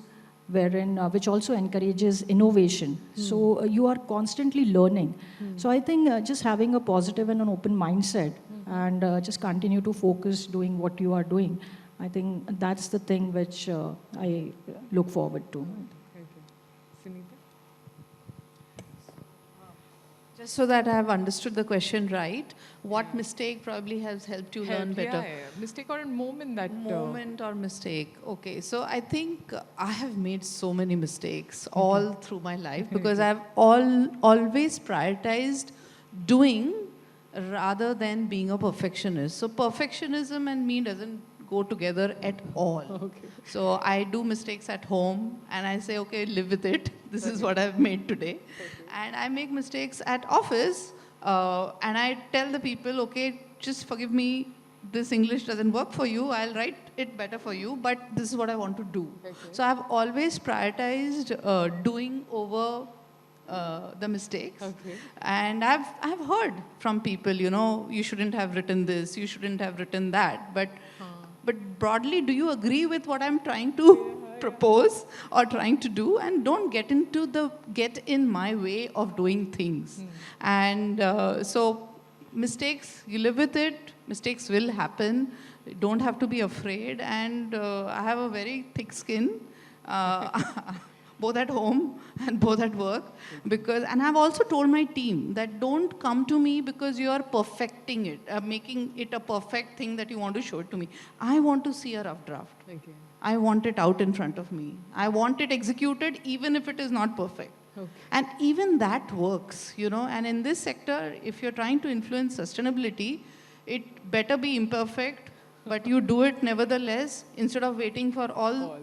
wherein which also encourages innovation. So you are constantly learning. So I think just having a positive and an open mindset and just continue to focus doing what you are doing, I think that's the thing which I look forward to. Just so that I have understood the question right, what mistake probably has helped you learn better? Mistake or a moment that... Moment or mistake. Okay, so I think I have made so many mistakes all through my life because I've always prioritized doing rather than being a perfectionist. So perfectionism and me doesn't go together at all. So I do mistakes at home and I say, okay, live with it. This is what I've made today. And I make mistakes at office and I tell the people, okay, just forgive me, this English doesn't work for you, I'll write it better for you, but this is what I want to do. So I've always prioritized doing over the mistakes. And I've heard from people, you shouldn't have written this, you shouldn't have written that. But broadly, do you agree with what I'm trying to propose or trying to do? And don't get in my way of doing things. And so mistakes, you live with it. Mistakes will happen. You don't have to be afraid. And I have a very thick skin. Both at home and both at work. And I've also told my team that don't come to me because you are perfecting it, making it a perfect thing that you want to show it to me. I want to see a rough draft. I want it out in front of me. I want it executed even if it is not perfect. And even that works, and in this sector, if you're trying to influence sustainability, it better be imperfect, but you do it nevertheless instead of waiting for all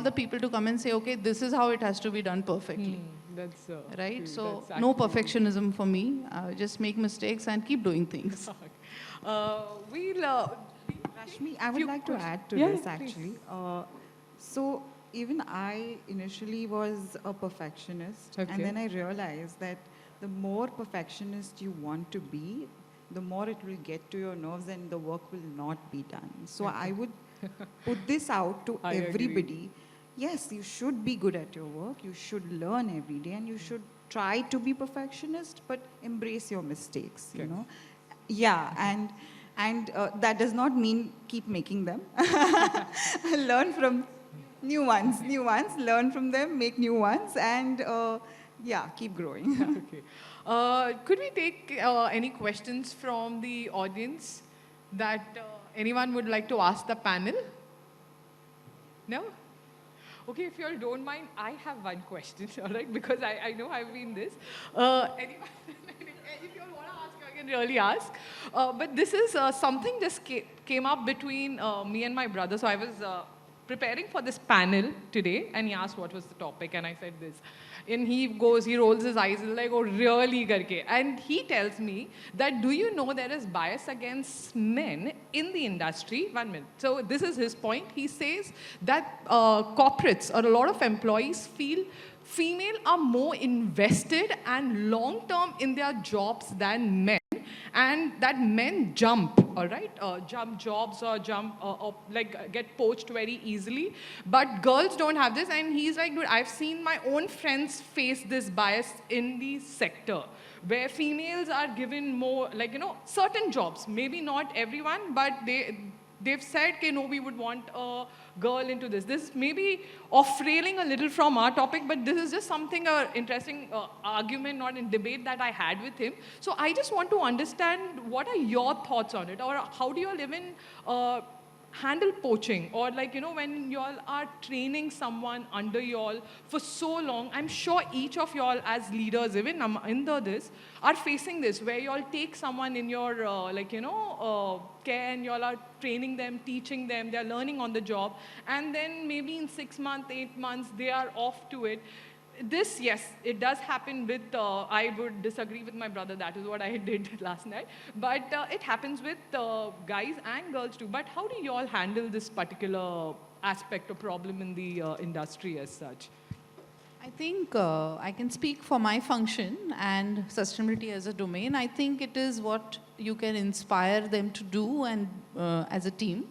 the people to come and say, okay, this is how it has to be done perfectly. That's right? So no perfectionism for me. Just make mistakes and keep doing things. Rashmi, I would like to add to this actually. So even I initially was a perfectionist, Okay. and then I realized that the more perfectionist you want to be, the more it will get to your nerves and the work will not be done. So Okay. I would put this out to I agree. everybody. Yes, you should be good at your work, you should learn every day, and you should try to be perfectionist, but embrace your mistakes, you Okay. know. Yeah, and that does not mean keep making them. Learn from new ones, learn from them, make new ones, and yeah, keep growing. Okay. Could we take any questions from the audience that anyone would like to ask the panel? No? Okay, if you all don't mind, I have one question, all right, because I know I've been this. Anyone, if you all want to ask, I can really ask. But this is something just came up between me and my brother. So I was preparing for this panel today, and he asked what was the topic, and I said this. And he rolls his eyes, he's like, oh, really, karke. And he tells me that, do you know there is bias against men in the industry? 1 minute. So this is his point. He says that corporates or a lot of employees feel female are more invested and long-term in their jobs than men. And that men jump, all right? Jump jobs or get poached very easily. But girls don't have this. And he's like, dude, I've seen my own friends face this bias in the sector, where females are given more, certain jobs. Maybe not everyone, but they've said, okay, no, we would want a girl into this. This may be off-railing a little from our topic, but this is just something, interesting argument, not in debate that I had with him. So I just want to understand, what are your thoughts on it? Or how do you all even handle poaching? Or when you all are training someone under you all for so long, I'm sure each of you all as leaders, even in this, are facing this, where you all take someone in your, care, and you all are training them, teaching them, they're learning on the job, and then maybe in 6 months, 8 months, they are off to it. This, yes, it does happen with, I would disagree with my brother, that is what I did last night, but it happens with guys and girls too. But how do you all handle this particular aspect or problem in the industry as such? I think I can speak for my function and sustainability as a domain. I think it is what you can inspire them to do, and as a team.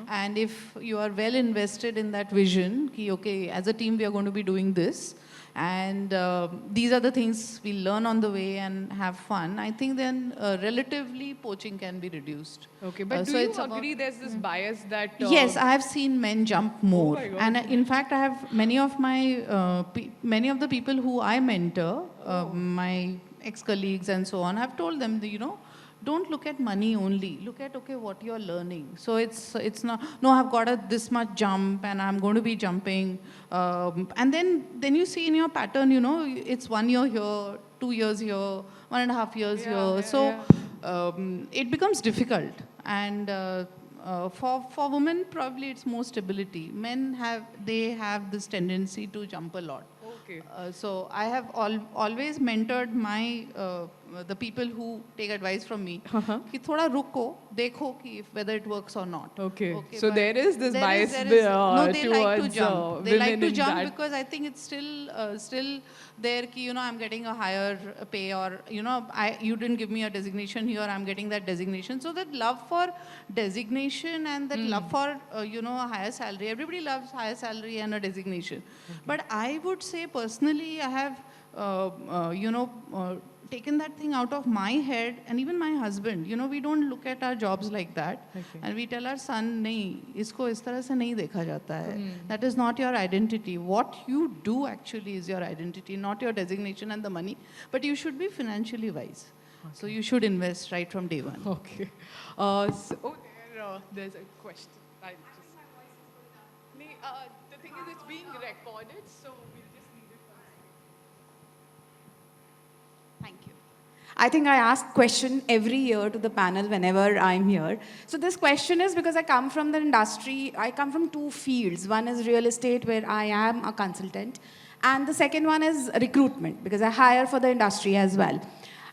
And if you are well invested in that vision, okay, as a team we are going to be doing this, and these are the things we learn on the way and have fun, I think then relatively poaching can be reduced. Okay, but do you agree there's this bias that... Yes, I have seen men jump more. my God. And in fact, I have many of the people who I mentor, my ex-colleagues and so on, I've told them, don't look at money only. Look at, okay, what you're learning. So it's not, no, I've got this much jump and I'm going to be jumping. And then you see in your pattern, it's 1 year here, 2 years here, 1.5 years here. It becomes difficult. And for women, probably it's more stability. Men have this tendency to jump a lot. Okay. So I have always mentored the people who take advice from me. कि थोड़ा रुको, देखो कि whether it works or not. Okay. So there is this bias no, they like to towards jump. They like women to in jump that. because I think it's still there कि, I'm getting a higher pay, or, you didn't give me a designation here, I'm getting that designation. So that love for designation and that love for, a higher salary. Everybody loves higher salary and a designation. But I would say personally, I have, taken that thing out of my head, and even my husband, we don't look at our jobs like that. Okay. And we tell our son, nahi, isko is tarah se nahi dekha jata hai. That is not your identity. What you do actually is your identity, not your designation and the money. But you should be financially wise. Okay. So you should invest right from day one. Okay. There's a question. The thing is, it's being recorded, so we'll just need it for Thank you. I think I ask question every year to the panel whenever I'm here. So this question is because I come from the industry, I come from 2 fields. One is real estate, where I am a consultant. And the second one is recruitment, because I hire for the industry as well.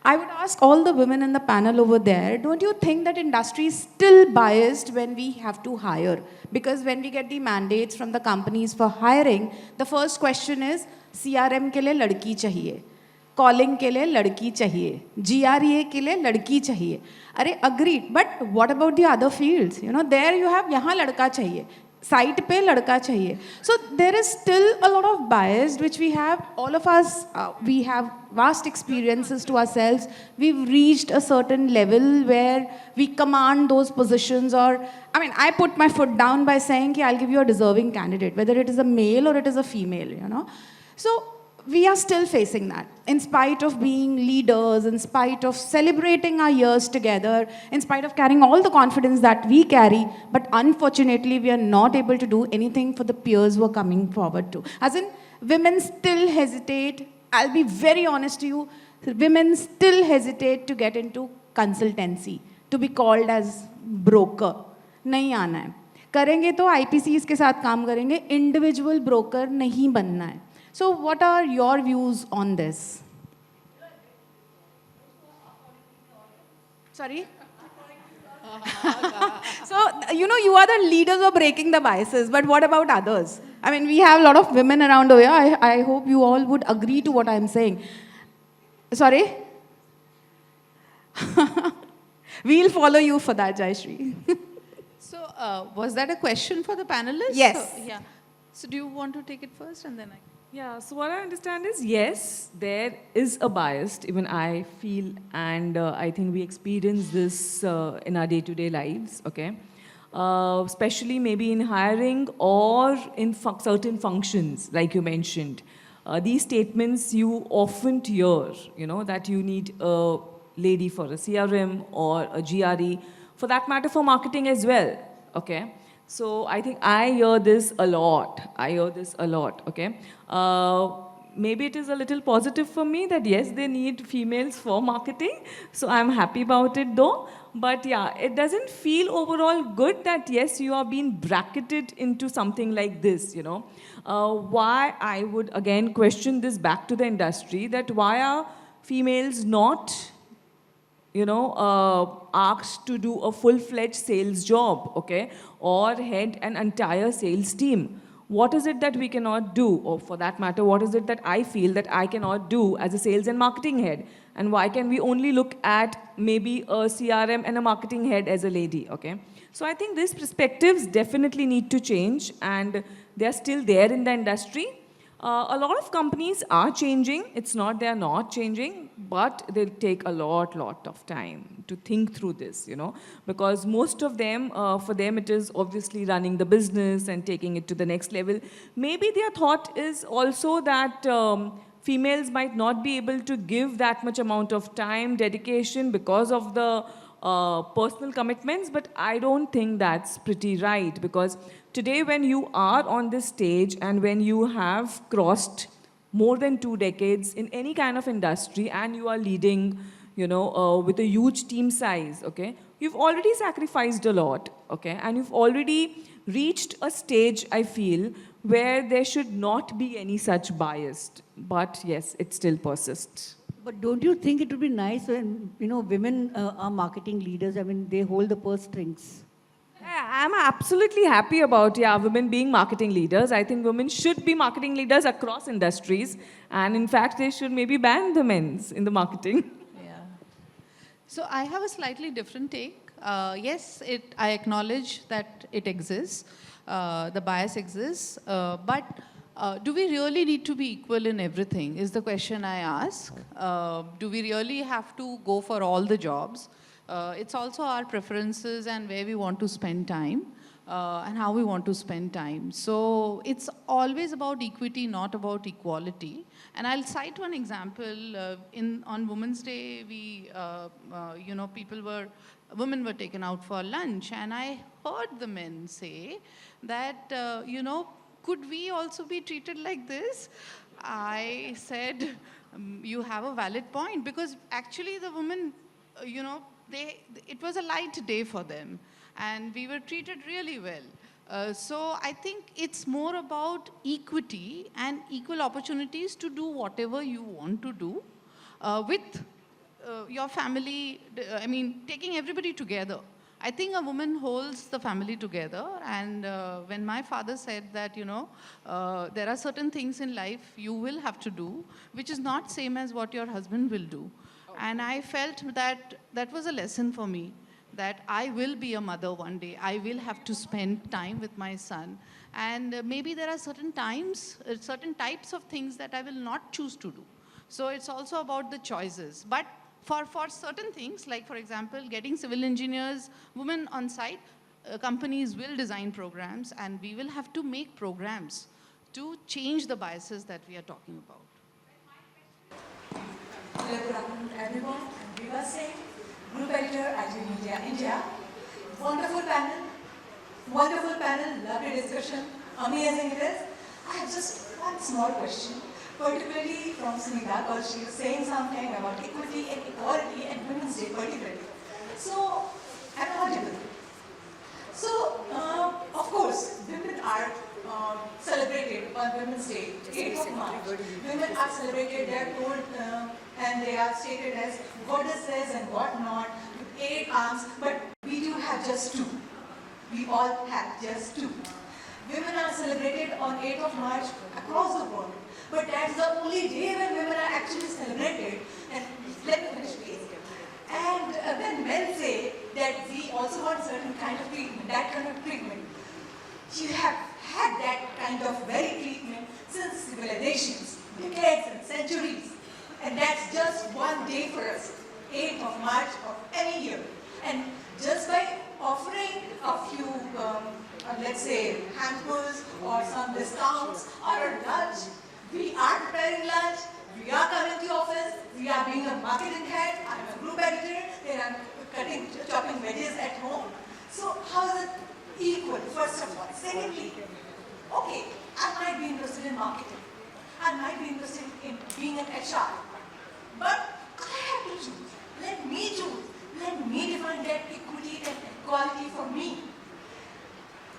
I would ask all the women in the panel over there, don't you think that industry is still biased when we have to hire? Because when we get the mandates from the companies for hiring, the first question is, CRM के लिए लड़की चाहिए, calling के लिए लड़की चाहिए, GREA के लिए लड़की चाहिए. अरे agreed, but what about the other fields? You know, there you have यहाँ लड़का चाहिए. Site पे लड़का चाहिए. So there is still a lot of bias which we have. All of us, we have vast experiences to ourselves. We've reached a certain level where we command those positions, or, I mean, I put my foot down by saying, I'll give you a deserving candidate, whether it is a male or it is a female, you know. So we are still facing that. In spite of being leaders, in spite of celebrating our years together, in spite of carrying all the confidence that we carry, but unfortunately we are not able to do anything for the peers who are coming forward to. As in, women still hesitate. I'll be very honest to you, women still hesitate to get into consultancy, to be called as broker. नहीं आना है. करेंगे तो IPCs के साथ काम करेंगे, individual broker नहीं बनना है. So what are your views on this? Sorry? So, you know, you are the leaders of breaking the biases, but what about others? I mean, we have a lot of women around over here. I hope you all would agree to what I'm saying. Sorry? We'll follow you for that, Jayashree. So, was that a question for the panelists? Yes. So, yeah. So, do you want to take it first and then I... Yeah, so what I understand is, yes, there is a bias, even I feel, and I think we experience this in our day-to-day lives, okay? Especially maybe in hiring or in certain functions, like you mentioned. These statements you often hear, you know, that you need a lady for a CRM or a GRE, for that matter for marketing as well, okay? So I think I hear this a lot. Okay? Maybe it is a little positive for me that yes, they need females for marketing. So I'm happy about it though. But yeah, it doesn't feel overall good that yes, you are being bracketed into something like this, you know. Why I would again question this back to the industry, that why are females not, you know, asked to do a full-fledged sales job, okay, or head an entire sales team? What is it that we cannot do? Or for that matter, what is it that I feel that I cannot do as a sales and marketing head? And why can we only look at maybe a CRM and a marketing head as a lady, okay? So I think these perspectives definitely need to change, and they're still there in the industry. A lot of companies are changing. It's not they are not changing, but they'll take a lot of time to think through this, you know, because most of them, for them, it is obviously running the business and taking it to the next level. Maybe their thought is also that females might not be able to give that much amount of time, dedication because of the personal commitments, but I don't think that's pretty right, because today when you are on this stage and when you have crossed more than 2 decades in any kind of industry and you are leading, you know, with a huge team size, okay, you've already sacrificed a lot, okay, and you've already reached a stage, I feel, where there should not be any such bias, but yes, it still persists. But don't you think it would be nice when, you know, women are marketing leaders? I mean, they hold the purse strings. I'm absolutely happy about, women being marketing leaders. I think women should be marketing leaders across industries. And in fact, they should maybe ban the men's in the marketing. Yeah. So I have a slightly different take. Yes, I acknowledge that it exists. The bias exists. But do we really need to be equal in everything is the question I ask. Do we really have to go for all the jobs? It's also our preferences and where we want to spend time and how we want to spend time. So it's always about equity, not about equality. And I'll cite one example. On Women's Day, you know, women were taken out for lunch, and I heard the men say that, you know, could we also be treated like this? I said, you have a valid point, because actually the women, you know, it was a light day for them, and we were treated really well. So I think it's more about equity and equal opportunities to do whatever you want to do with your family, taking everybody together. I think a woman holds the family together. And when my father said that, there are certain things in life you will have to do, which is not same as what your husband will do. And I felt that that was a lesson for me, that I will be a mother one day. I will have to spend time with my son. And maybe there are certain times, certain types of things that I will not choose to do. So it's also about the choices. But for certain things, like for example, getting civil engineers, women on site, companies will design programs, and we will have to make programs to change the biases that we are talking about. Hello, good afternoon everyone. I'm Viva Singh, Group Editor at Media India. Wonderful panel, lovely discussion, amazing it is. I have just one small question, particularly from Sunita, because she was saying something about equity and equality and Women's Day particularly. So, I'm audible. So, of course, women are celebrated on Women's Day, 8th of March. Women are celebrated, they are told and they are stated as goddesses and whatnot, with 8 arms, but we do have just 2. We all have just 2. Women are celebrated on 8th of March across the world, but that's the only day when women are actually celebrated. And let me finish, please. And when men say that we also want certain kind of treatment, that kind of treatment, you have had that kind of very treatment since civilizations, decades and centuries. And that's just one day for us, 8th of March of any year. And just by offering a few, let's say, hampers or some discounts or a lunch, we are preparing lunch, we are coming to office, we are being a marketing head, I'm a group editor, then I'm chopping veggies at home. So how is it equal, first of all? Secondly, okay, I might be interested in marketing. I might be interested in being an HR. But I have to choose. Let me choose. Let me define that equity and equality for me.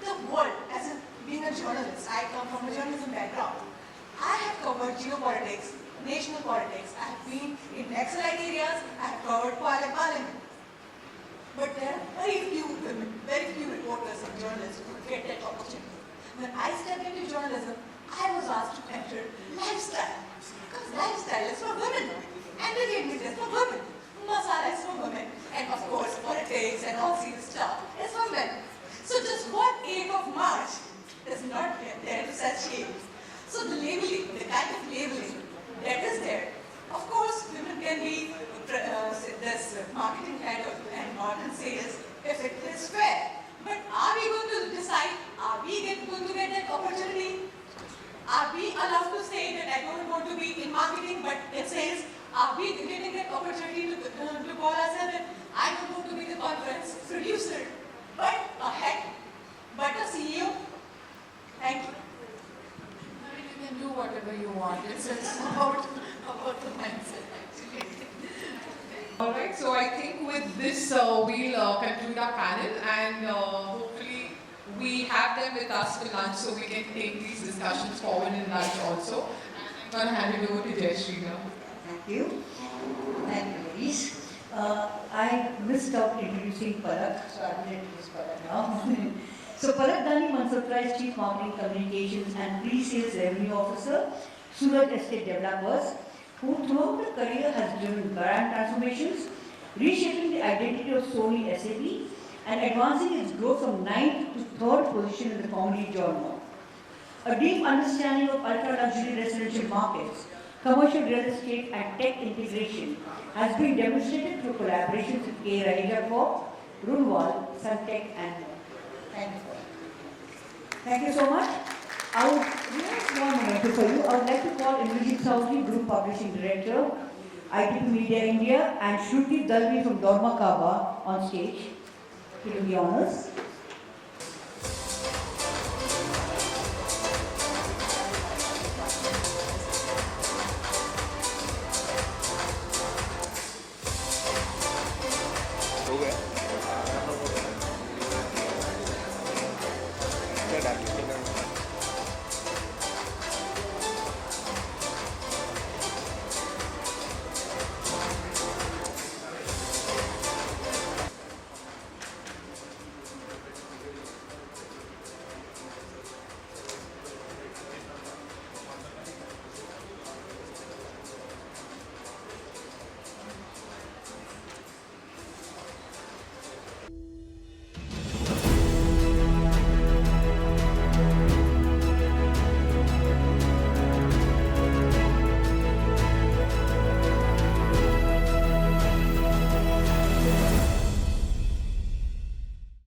The world, as in being a journalist, I come from a journalism background. I have covered geopolitics, national politics. I have been in Naxalite areas. I have covered parliament. But there are very few women, very few reporters and journalists who get that opportunity. When I stepped into journalism, I was asked to enter lifestyle. Because lifestyle is for women. And they gave me this for women. Masala is for women. And of course, politics and all serious stuff is for men. So just what 8th of March is not there to satiate. So the labeling, the kind of labeling that is there, of course, women can be this marketing head and modern sales if it is fair. But are we going to decide, are we going to get that opportunity? Are we allowed to say that I don't want to be in marketing but in sales? Are we getting that opportunity to call ourselves that I don't want to be the conference producer, but a head, but a CEO? Thank you. You can do whatever you want. It's about the mindset, actually. All right, so I think with this, we'll conclude our panel, and hopefully we have them with us for lunch so we can take these discussions forward in lunch also. I'm going to hand it over to Jayashree now. Thank you. Thank you, ladies. I missed out introducing Palak, so I will introduce Palak now. So Palak Dani Mansaltra is Chief Marketing Communications and Pre-Sales Revenue Officer, Surat Estate Developers, who throughout her career has driven brand transformations, reshaping the identity of Sony SAP, and advancing its growth from 9th to 3rd position in the comedy genre. A deep understanding of ultra-luxury residential markets, commercial real estate and tech integration has been demonstrated through collaborations with K. Raheja Corp, Runwal, Suntech and more. Thank you. Thank you so much. I would, one moment for you. I would like to call Indrajit Sautri, Group Publishing Director, ITP Media India, and Shruti Dalvi from Dormakaba on stage to do the honors. Okay.